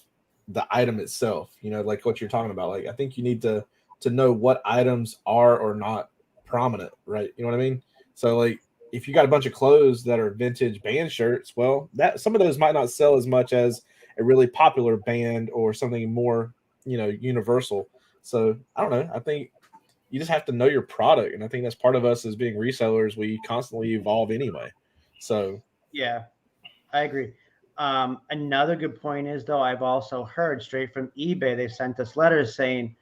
the item itself. Like what you're talking about. Like I think you need to know what items are or not prominent, right? You know what I mean? So like if you got a bunch of clothes that are vintage band shirts, well, that some of those might not sell as much as a really popular band or something more, universal. So I don't know. I think you just have to know your product. And I think that's part of us as being resellers. We constantly evolve anyway. So yeah, I agree. Another good point is, though, I've also heard straight from eBay, they sent us letters saying,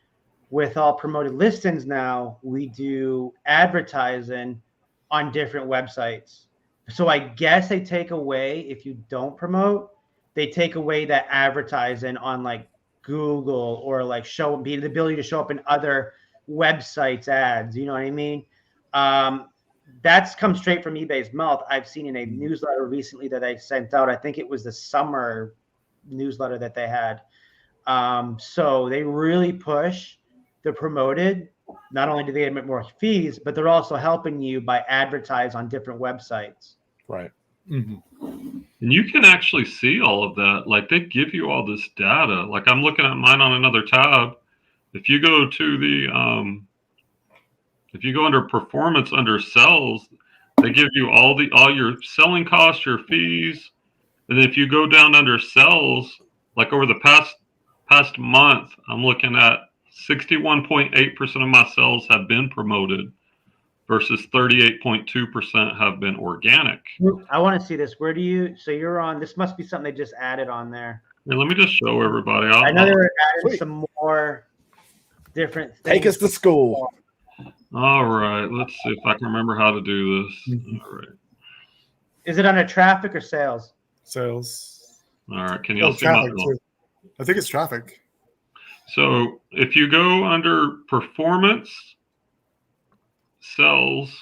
with all promoted listings now, we do advertising on different websites. So I guess they take away, if you don't promote, they take away that advertising on like Google or like the ability to show up in other websites ads. You know what I mean? That's come straight from eBay's mouth. I've seen in a newsletter recently that I sent out. I think it was the summer newsletter that they had. So they really push the promoted. Not only do they admit more fees, but they're also helping you by advertise on different websites. Right. Mm-hmm. And you can actually see all of that. Like they give you all this data. Like I'm looking at mine on another tab. If you go to if you go under performance under sales, they give you all your selling costs, your fees. And if you go down under sales, like over the past month, I'm looking at 61.8% of my sales have been promoted versus 38.2% have been organic. I want to see this. So you're on, this must be something they just added on there. And let me just show everybody. I know they were adding some more different things. Take us to school. All right. Let's see if I can remember how to do this. Mm-hmm. All right. Is it under traffic or sales? Sales. All right. Can you see traffic my too. I think it's traffic. So if you go under performance, sales,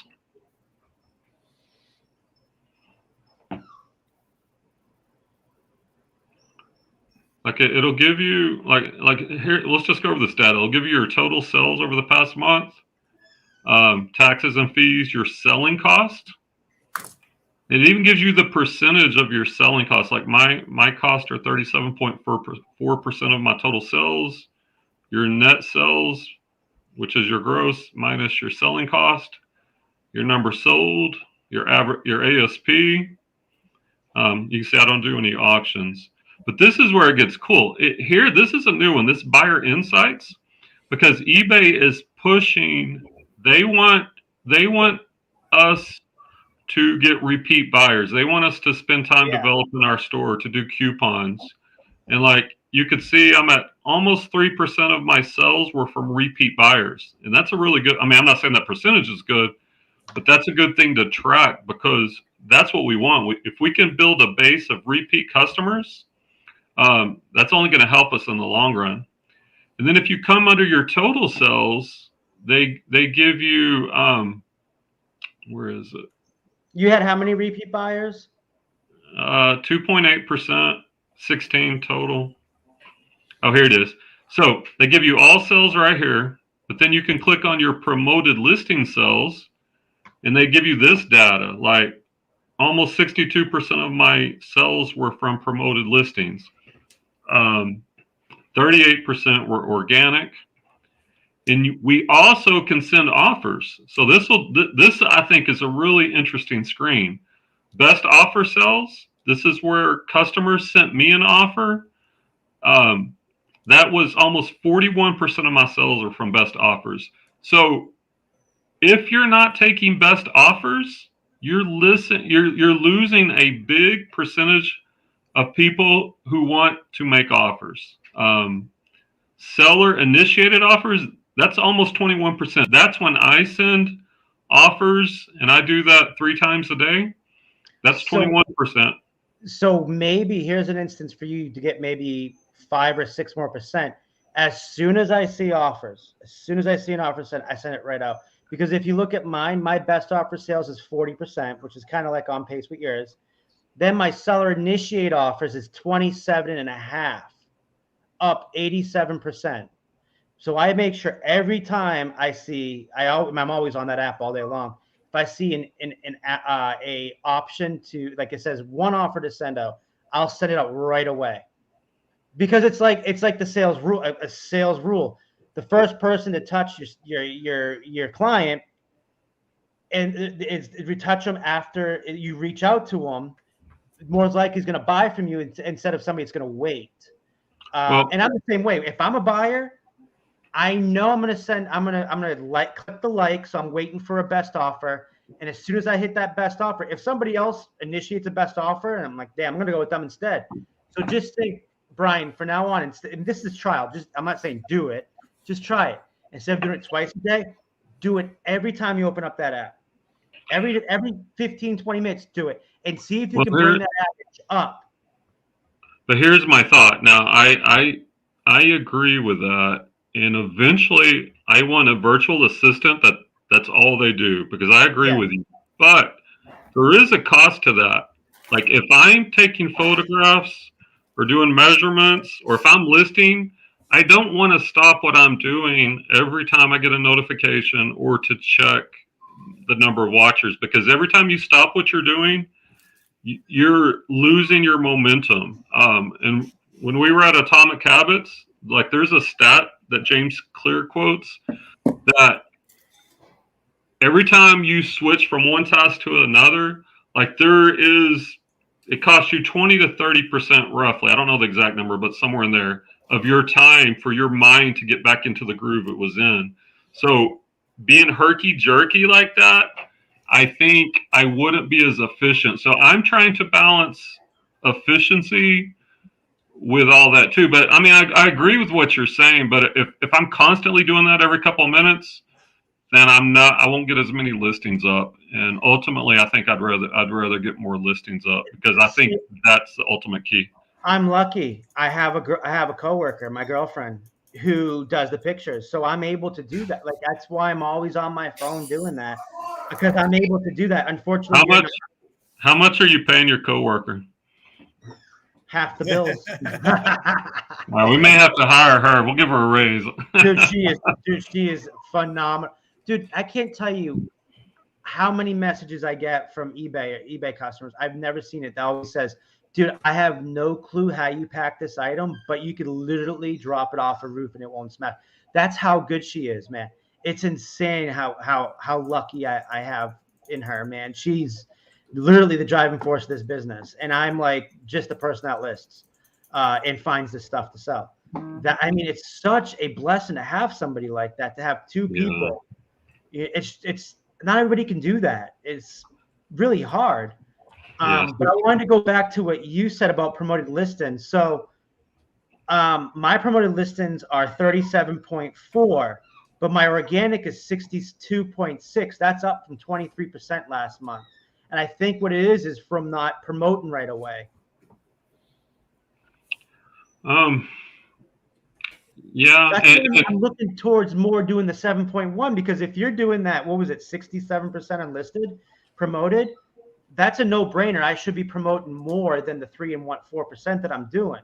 like it'll give you like here, let's just go over this data. It'll give you your total sales over the past month, taxes and fees, your selling cost. It even gives you the percentage of your selling costs. Like my costs are 37.4% of my total sales. Your net sales, which is your gross minus your selling cost, your number sold, your ASP. You can see I don't do any auctions, but this is where it gets cool. This is a new one. This buyer insights, because eBay is pushing. They want us to get repeat buyers. They want us to spend time developing our store, to do coupons, and like you could see, I'm at almost 3% of my sales were from repeat buyers, and that's a really good. I mean, I'm not saying that percentage is good, but that's a good thing to track because that's what we want. If we can build a base of repeat customers, that's only going to help us in the long run. And then if you come under your total sales, they give you where is it? You had how many repeat buyers? 2.8%, 16 total. Oh, here it is. So they give you all sales right here, but then you can click on your promoted listing sales, and they give you this data. Like almost 62% of my sales were from promoted listings. 38% were organic. And we also can send offers. So this I think is a really interesting screen. Best offer sales. This is where customers sent me an offer. That was almost 41% of my sales are from best offers. So if you're not taking best offers, you're losing a big percentage of people who want to make offers. Seller initiated offers, that's almost 21%. That's when I send offers, and I do that 3 times a day. That's 21%. So maybe here's an instance for you to get maybe 5 or 6 more percent. As soon as I see offers, as soon as I see an offer sent, I send it right out. Because if you look at mine, my best offer sales is 40%, which is kind of like on pace with yours. Then my seller initiate offers is 27.5, up 87%. So I make sure every time I see, I'm always on that app all day long. If I see a option to, like it says, one offer to send out, I'll send it out right away. Because it's like the sales rule, a sales rule. The first person to touch your client, and if you touch them after you reach out to them, more likely he's going to buy from you instead of somebody that's going to wait. And I'm the same way. If I'm a buyer, I know I'm going to click the like. So I'm waiting for a best offer. And as soon as I hit that best offer, if somebody else initiates a best offer and I'm like, damn, I'm going to go with them instead. So just think, Brian, for now on, and this is trial. I'm not saying do it. Just try it. Instead of doing it twice a day, do it every time you open up that app. Every 15, 20 minutes, do it. And see if you can bring that average up. But here's my thought. Now, I agree with that. And eventually, I want a virtual assistant that's all they do, because I agree with you. But there is a cost to that. Like if I'm taking photographs or doing measurements, or if I'm listing, I don't want to stop what I'm doing every time I get a notification or to check the number of watchers, because every time you stop what you're doing, you're losing your momentum. And when we were at Atomic Habits, like there's a stat that James Clear quotes that every time you switch from one task to another, like it costs you 20 to 30% roughly. I don't know the exact number, but somewhere in there of your time for your mind to get back into the groove it was in. So being herky jerky like that, I think I wouldn't be as efficient. So I'm trying to balance efficiency with all that too. But I mean, I agree with what you're saying, but if I'm constantly doing that every couple of minutes, then I won't get as many listings up. And ultimately, I think I'd rather get more listings up, because I think that's the ultimate key. I'm lucky. I have a coworker, my girlfriend, who does the pictures. So I'm able to do that. Like, that's why I'm always on my phone doing that, because I'm able to do that. Unfortunately, how much are you paying your coworker? Half the bills. Well, we may have to hire her. We'll give her a raise. She is phenomenal. Dude, I can't tell you how many messages I get from eBay customers. I've never seen it. That always says, dude, I have no clue how you pack this item, but you could literally drop it off a roof and it won't smash. That's how good she is, man. It's insane how lucky I have in her, man. She's literally the driving force of this business. And I'm like just the person that lists and finds this stuff to sell. It's such a blessing to have somebody like that, to have two people. It's not everybody can do that. It's really hard. But I wanted to go back to what you said about promoted listings. So my promoted listings are 37.4. but my organic is 62.6. That's up from 23% last month. And I think what it is from not promoting right away. Yeah, I'm looking towards more doing the 7.1, because if you're doing that, what was it, 67% unlisted, promoted, that's a no-brainer. I should be promoting more than the 3.4% that I'm doing.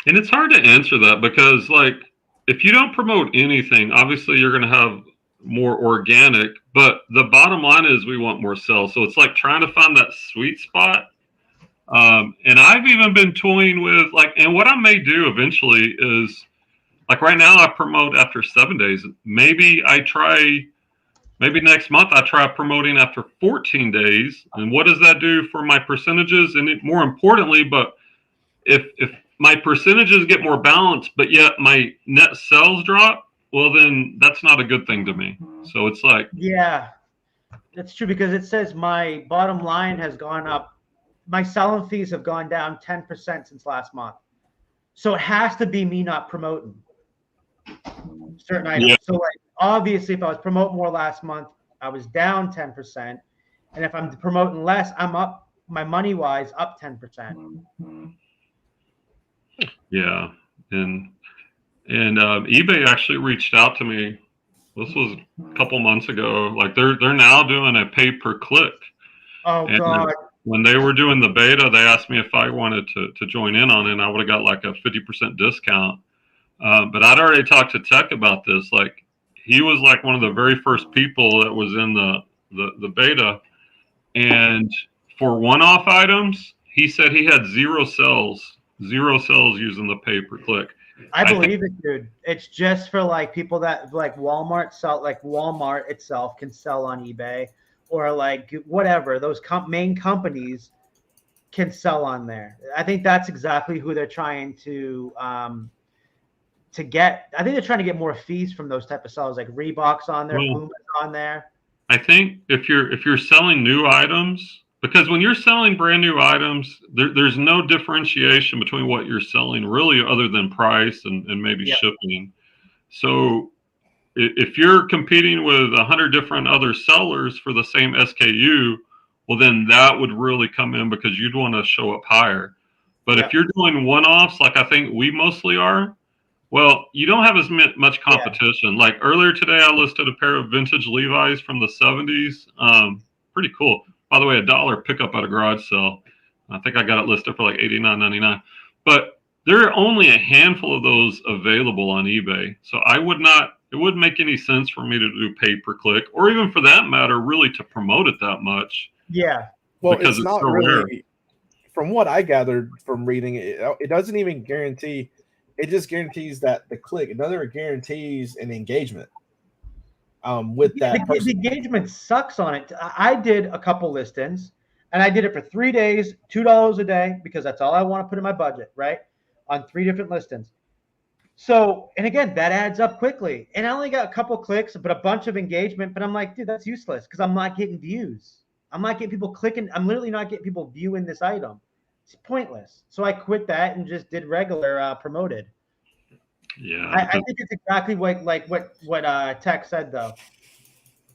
and it's hard to answer that because, like, if you don't promote anything, obviously you're going to have more organic. But the bottom line is we want more sales. So it's like trying to find that sweet spot. And I've even been toying with like, and what I may do eventually is like right now I promote after 7 days. Maybe next month I try promoting after 14 days. And what does that do for my percentages? And more importantly, but if my percentages get more balanced, but yet my net sales drop, well, then that's not a good thing to me. So it's like, yeah, that's true, because it says my bottom line has gone up. My selling fees have gone down 10% since last month. So it has to be me not promoting certain items. Yeah. So like, obviously, if I was promoting more last month, I was down 10%. And if I'm promoting less, I'm up, my money wise, up 10%. Yeah. And eBay actually reached out to me. This was a couple months ago. Like they're now doing a pay per click. Oh, and God. When they were doing the beta, they asked me if I wanted to join in on it, and I would have got like a 50% discount. But I'd already talked to Tech about this. Like he was like one of the very first people that was in the beta. And for one-off items, he said he had zero sales using the pay per click. I believe it, dude. It's just for like people that like Walmart sell, like Walmart itself can sell on eBay, or like whatever, those main companies can sell on there. I think that's exactly who they're trying to get. I think they're trying to get more fees from those type of sellers, like Reebok's on there, Puma's on there. I think if you're selling new items, because when you're selling brand new items, there's no differentiation between what you're selling really other than price and maybe shipping. So if you're competing with 100 different other sellers for the same SKU, well, then that would really come in because you'd want to show up higher. But if you're doing one-offs, like I think we mostly are, well, you don't have as much competition. Like earlier today, I listed a pair of vintage Levi's from the 70s. Pretty cool. By the way, $1 pickup at a garage sale. I think I got it listed for like $89.99. But there are only a handful of those available on eBay. So it wouldn't make any sense for me to do pay per click, or even for that matter, really to promote it that much. Yeah. Well, it's not so really, rare. From what I gathered from reading it, it doesn't even guarantee. It just guarantees that the click. It doesn't guarantees an engagement. With that, the engagement sucks on it. I did a couple listings, and I did it for 3 days, $2 a day, because that's all I want to put in my budget, right? On 3 different listings. So, and again, that adds up quickly. And I only got a couple clicks, but a bunch of engagement. But I'm like, dude, that's useless because I'm not getting views. I'm not getting people clicking. I'm literally not getting people viewing this item. It's pointless. So I quit that and just did regular promoted. Yeah, I think it's exactly what Tech said though.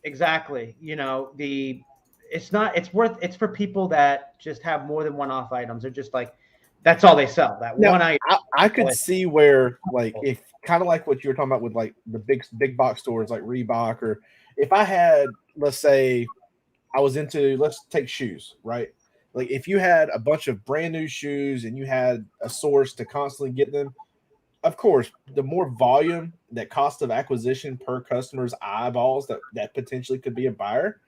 Exactly. You know, it's for people that just have more than one-off items. They're just like, that's all they sell. That now, one item. I could see where, like, if kind of like what you were talking about with like the big box stores like Reebok, or if I had, let's say, let's take shoes, right? Like if you had a bunch of brand new shoes and you had a source to constantly get them, of course, the more volume, that cost of acquisition per customer's eyeballs that potentially could be a buyer,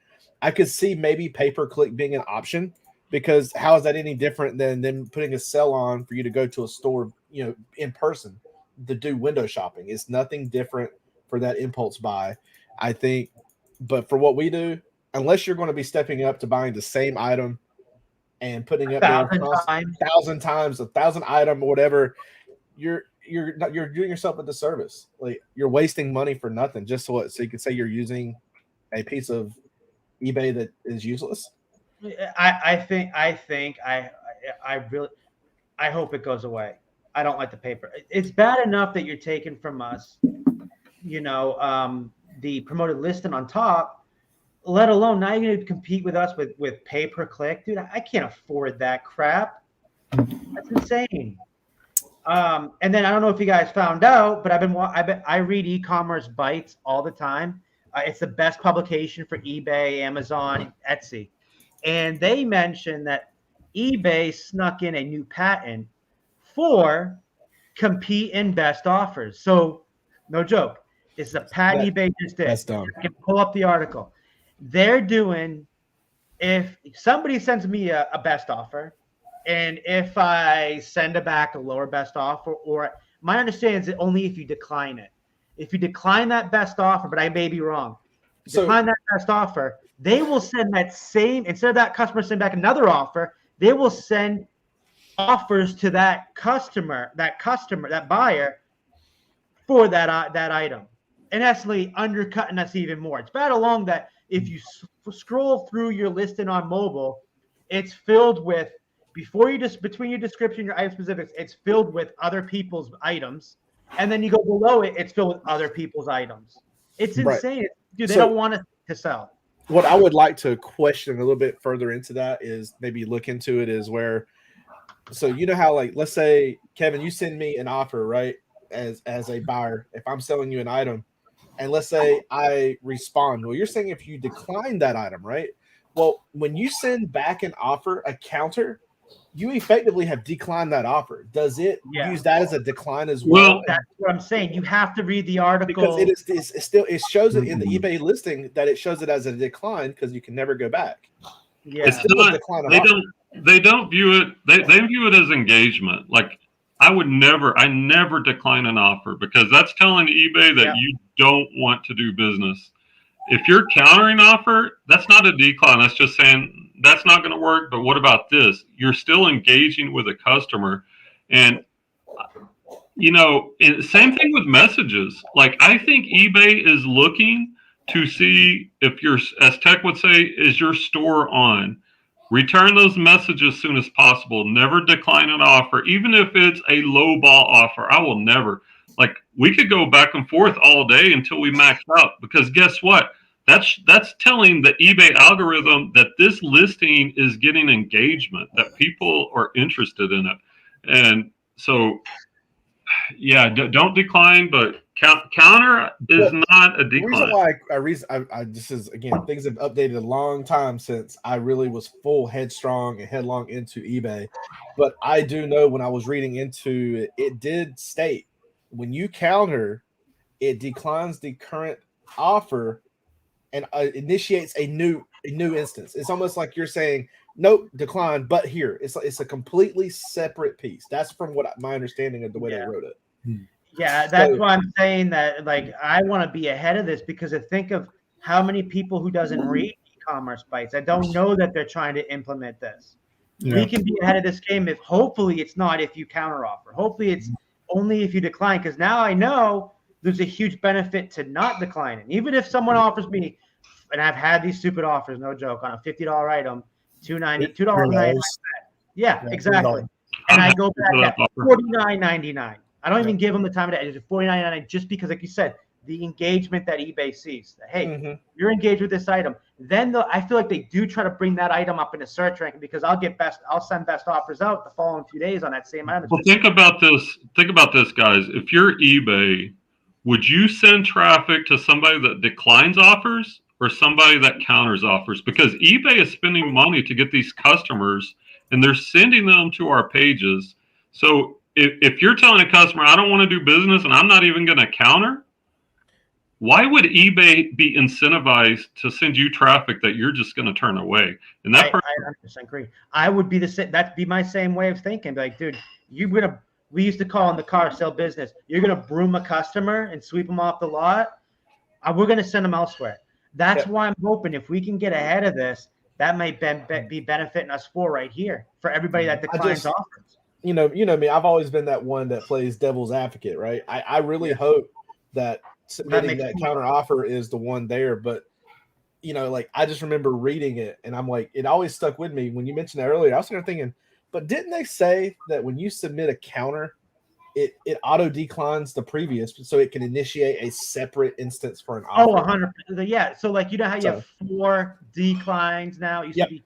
I could see maybe pay-per-click being an option, because how is that any different than them putting a sell on for you to go to a store, you know, in person to do window shopping? It's nothing different for that impulse buy, I think. But for what we do, unless you're going to be stepping up to buying the same item and putting up 1,000 times, 1,000 item or whatever, you're doing yourself a disservice. Like you're wasting money for nothing, just so you can say you're using a piece of eBay that is useless. I hope it goes away. I don't like the paper. It's bad enough that you're taking from us. the promoted listing on top, let alone now you're going to compete with us with pay per click. Dude, I can't afford that crap. That's insane. And then I don't know if you guys found out, but I read e-commerce bites all the time. It's the best publication for eBay, Amazon, Etsy. And they mentioned that eBay snuck in a new patent for compete in best offers. So no joke. It's a patent eBay just did. That's dumb. I can pull up the article. They're doing, if somebody sends me a best offer, and if I send it back a lower best offer, or my understanding is that only if you decline it. If you decline that best offer, but I may be wrong, decline that best offer, they will send that same, instead of that customer sending back another offer, they will send offers to that buyer for that item, and actually undercutting us even more. It's bad along that if you scroll through your listing on mobile, it's filled with, between your description, your item specifics, it's filled with other people's items, and then you go below it, it's filled with other people's items. It's insane. Right. Dude, they don't want us to sell. What I would like to question a little bit further into that is maybe look into it is where, so you know how, like, let's say, Kevin, you send me an offer, right, as a buyer, if I'm selling you an item, and let's say I respond. Well, you're saying if you decline that item, right? Well, when you send back an offer, a counter, you effectively have declined that offer. Does it use that as a decline as well? Well, that's what I'm saying. You have to read the article because it shows it in the eBay listing that it shows it as a decline because you can never go back. Yeah, it's still a decline. They don't view it. They view it as engagement. Like I never decline an offer because that's telling eBay that you don't want to do business. If you're countering offer, that's not a decline. That's just saying that's not going to work. But what about this? You're still engaging with a customer. And, same thing with messages. Like, I think eBay is looking to see if as Tech would say, is your store on? Return those messages as soon as possible. Never decline an offer, even if it's a low ball offer. I will never. Like, we could go back and forth all day until we max out because guess what? That's telling the eBay algorithm that this listing is getting engagement, that people are interested in it. And so, don't decline, but counter is not a decline. The reason why I this is, again, things have updated a long time since I really was full headstrong and headlong into eBay. But I do know when I was reading into it, it did state when you counter, it declines the current offer and initiates a new instance. It's almost like you're saying, nope, decline, but here. It's a completely separate piece. That's from my understanding of the way they wrote it. Yeah, that's why I'm saying that, like, I want to be ahead of this because I think of how many people who doesn't read e-commerce bites. I don't know that they're trying to implement this. Yeah. We can be ahead of this game if hopefully it's not if you counteroffer. Hopefully it's only if you decline, because now I know there's a huge benefit to not declining. Even if someone offers me, and I've had these stupid offers, no joke, on a $50 item, $2.99. Yeah, exactly. And I go back at $49.99. I don't even give them the time of day. It's $49.99 just because, like you said, the engagement that eBay sees. Hey, you're engaged with this item. Then I feel like they do try to bring that item up in a search ranking because I'll send best offers out the following few days on that same item. Well, think about this. Think about this, guys. If you're eBay, would you send traffic to somebody that declines offers or somebody that counters offers? Because eBay is spending money to get these customers, and they're sending them to our pages. So if you're telling a customer, I don't want to do business and I'm not even going to counter, why would eBay be incentivized to send you traffic that you're just going to turn away? And that I 100% agree. I would be that'd be my same way of thinking. Be like, dude, we used to call in the car sale business. You're going to broom a customer and sweep them off the lot. We're going to send them elsewhere. That's why I'm hoping if we can get ahead of this, that might be benefiting us right here for everybody that declines offers. You know me. I've always been that one that plays devil's advocate, right? I really hope that submitting that counter offer is the one there. But, like, I just remember reading it and I'm like, it always stuck with me. When you mentioned that earlier, I was kind of thinking, but didn't they say that when you submit a counter, it auto declines the previous, so it can initiate a separate instance for an Oh, offer. 100%. Yeah. So like, you know how you have 4 declines now? It used to be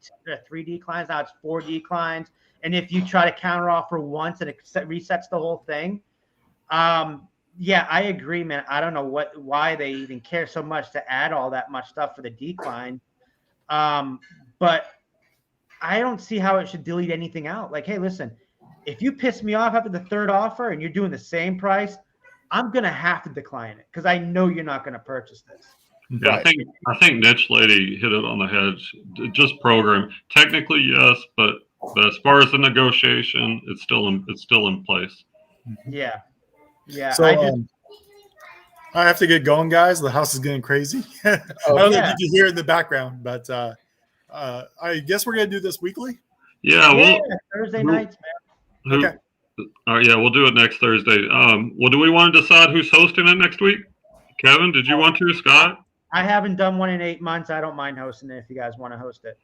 3 declines. Now it's 4 declines. And if you try to counter offer once and it resets the whole thing. Yeah, I agree, man. I don't know why they even care so much to add all that much stuff for the decline. But I don't see how it should delete anything out. Like, hey, listen, if you piss me off after the 3rd offer and you're doing the same price, I'm gonna have to decline it because I know you're not gonna purchase this. Yeah, Right. I think Niche Lady hit it on the head. Just program. Technically, yes, but as far as the negotiation, it's still in place. Yeah. Yeah. So I have to get going, guys. The house is getting crazy. I don't know if you can hear it in the background, but I guess we're gonna do this weekly. Yeah, Thursday nights, man. Okay. All right, yeah, we'll do it next Thursday. Well, do we want to decide who's hosting it next week? Kevin, did you want to? Scott? I haven't done one in 8 months. I don't mind hosting it if you guys want to host it.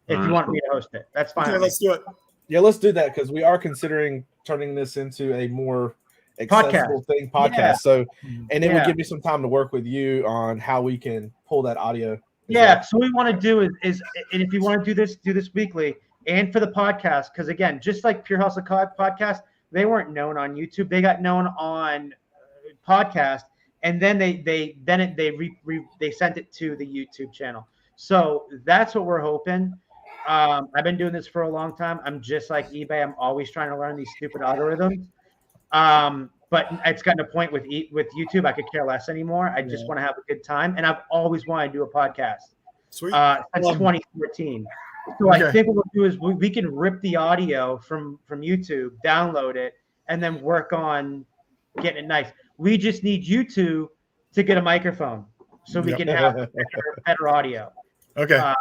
If you want me to host it, that's fine. Okay, let's do it. Yeah, let's do that because we are considering turning this into a more accessible podcast. Yeah. So, and it would give me some time to work with you on how we can pull that audio. Yeah. So what we want to do is, and if you want to do this weekly and for the podcast, because again, just like Pure House of Podcast, they weren't known on YouTube. They got known on podcast, and then they sent it to the YouTube channel. So that's what we're hoping. I've been doing this for a long time. I'm just like eBay. I'm always trying to learn these stupid algorithms. But it's gotten a point with YouTube, I could care less anymore. I just want to have a good time, and I've always wanted to do a podcast. Sweet. Since 2014. So I think what we'll do is we can rip the audio from YouTube, download it, and then work on getting it nice. We just need you two to get a microphone so we can have better audio. Okay.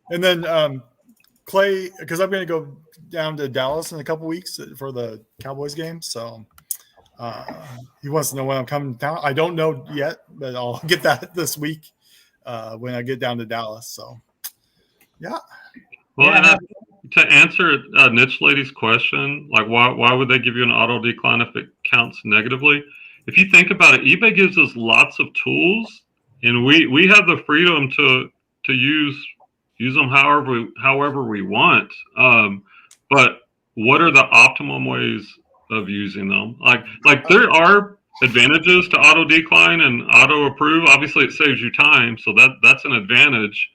And then Clay, because I'm going to go down to Dallas in a couple weeks for the Cowboys game. So he wants to know when I'm coming down. I don't know yet, but I'll get that this week when I get down to Dallas. So, yeah. Well, and to answer Niche Lady's question, like why would they give you an auto decline if it counts negatively? If you think about it, eBay gives us lots of tools, and we have the freedom to use them however we want. But what are the optimum ways of using them? Like there are advantages to auto decline and auto approve. Obviously, it saves you time, so that's an advantage.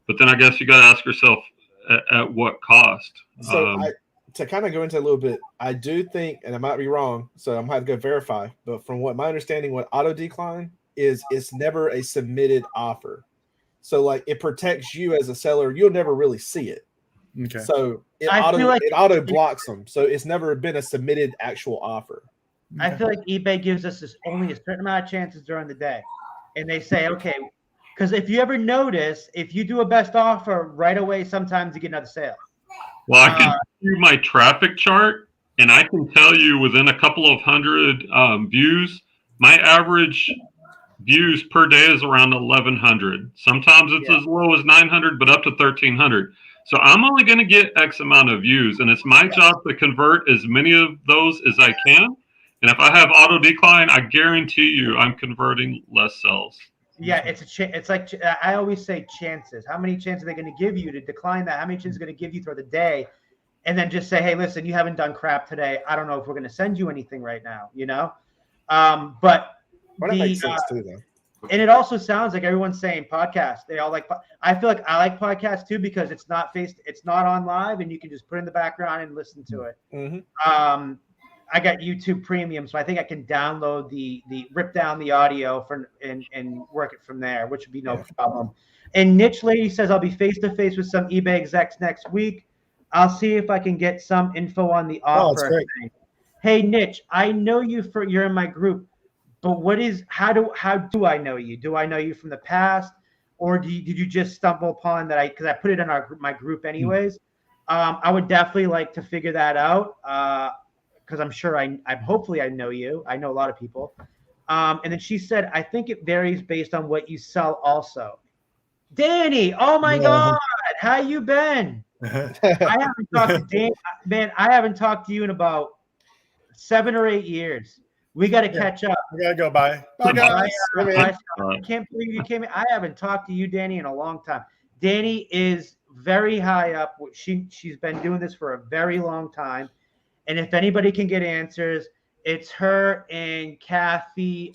But then I guess you got to ask yourself at what cost. So to kind of go into a little bit, I do think, and I might be wrong, so I'm going to have to go verify. But from what my understanding, what auto decline is, it's never a submitted offer. So like it protects you as a seller. You'll never really see it. Okay. So it auto blocks them. So it's never been a submitted actual offer. I feel like eBay gives us only a certain amount of chances during the day. And they say, okay, because if you ever notice, if you do a best offer right away, sometimes you get another sale. Well, I can do my traffic chart, and I can tell you within a couple of hundred views, my average views per day is around 1,100. Sometimes it's as low as 900, but up to 1,300. So I'm only going to get X amount of views, and it's my job to convert as many of those as I can. And if I have auto decline, I guarantee you I'm converting less sales. Yeah, it's like I always say chances. How many chances are they going to give you to decline that? How many chances are they going to give you throughout the day? And then just say, hey, listen, you haven't done crap today. I don't know if we're going to send you anything right now, you know? But that makes sense too, though. And it also sounds like everyone's saying podcast. They all like. I feel like I like podcasts too because it's not on live, and you can just put it in the background and listen to it. Mm-hmm. I got YouTube Premium, so I think I can download the rip down the audio and work it from there, which would be no problem. And Niche Lady says I'll be face to face with some eBay execs next week. I'll see if I can get some info on the offer. That's great. Hey Niche, I know you're in my group, but how do I know you? Do I know you from the past, or did you just stumble upon that? Because I put it in my group anyways. I would definitely like to figure that out. Because I'm sure I'm hopefully I know you. I know a lot of people. And then she said, I think it varies based on what you sell also. Danny, oh my God, how you been? I haven't talked to Dan, man. I haven't talked to you in about 7 or 8 years. We got to catch up. We gotta go. Bye. Bye, guys. I can't believe you came in. I haven't talked to you, Danny, in a long time. Danny is very high up. She's been doing this for a very long time. And if anybody can get answers, it's her and Kathy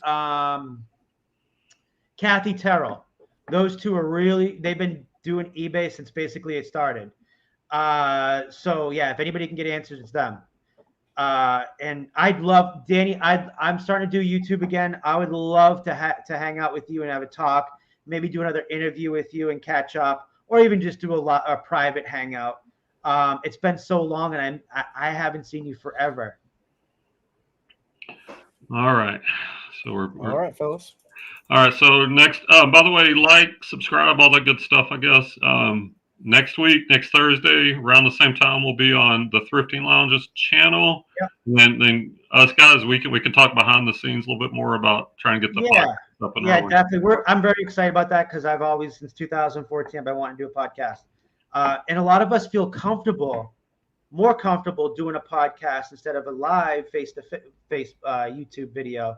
Terrell. Those two are they've been doing eBay since basically it started. So yeah, if anybody can get answers, it's them. And I'd love, Danny, I'm starting to do YouTube again. I would love to hang out with you and have a talk, maybe do another interview with you and catch up, or even just do a private hangout. It's been so long, and I haven't seen you forever. All right. So we're all right, fellas. All right. So next, by the way, like, subscribe, all that good stuff, I guess. Next week, next Thursday, around the same time, we'll be on the Thrifting Lounges channel. Yeah. And then us guys, we can talk behind the scenes a little bit more about trying to get the podcast up and rolling. Definitely. I'm very excited about that because I've always, since 2014, I've been wanting to do a podcast. And a lot of us feel more comfortable doing a podcast instead of a live face-to-face YouTube video,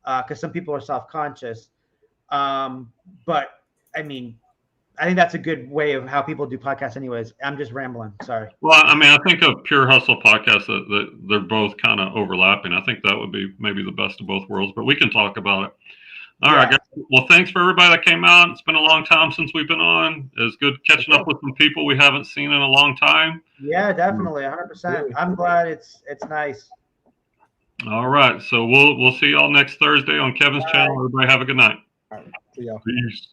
because some people are self-conscious. But I mean, I think that's a good way of how people do podcasts anyways. I'm just rambling. Sorry. Well, I mean, I think a Pure Hustle podcast that they're both kind of overlapping. I think that would be maybe the best of both worlds, but we can talk about it. All right, guys. Well, thanks for everybody that came out. It's been a long time since we've been on. It's good catching up with some people we haven't seen in a long time. Yeah, definitely. 100%. I'm glad it's nice. All right. So we'll see y'all next Thursday on Kevin's channel. Everybody have a good night. All right. See y'all. Peace.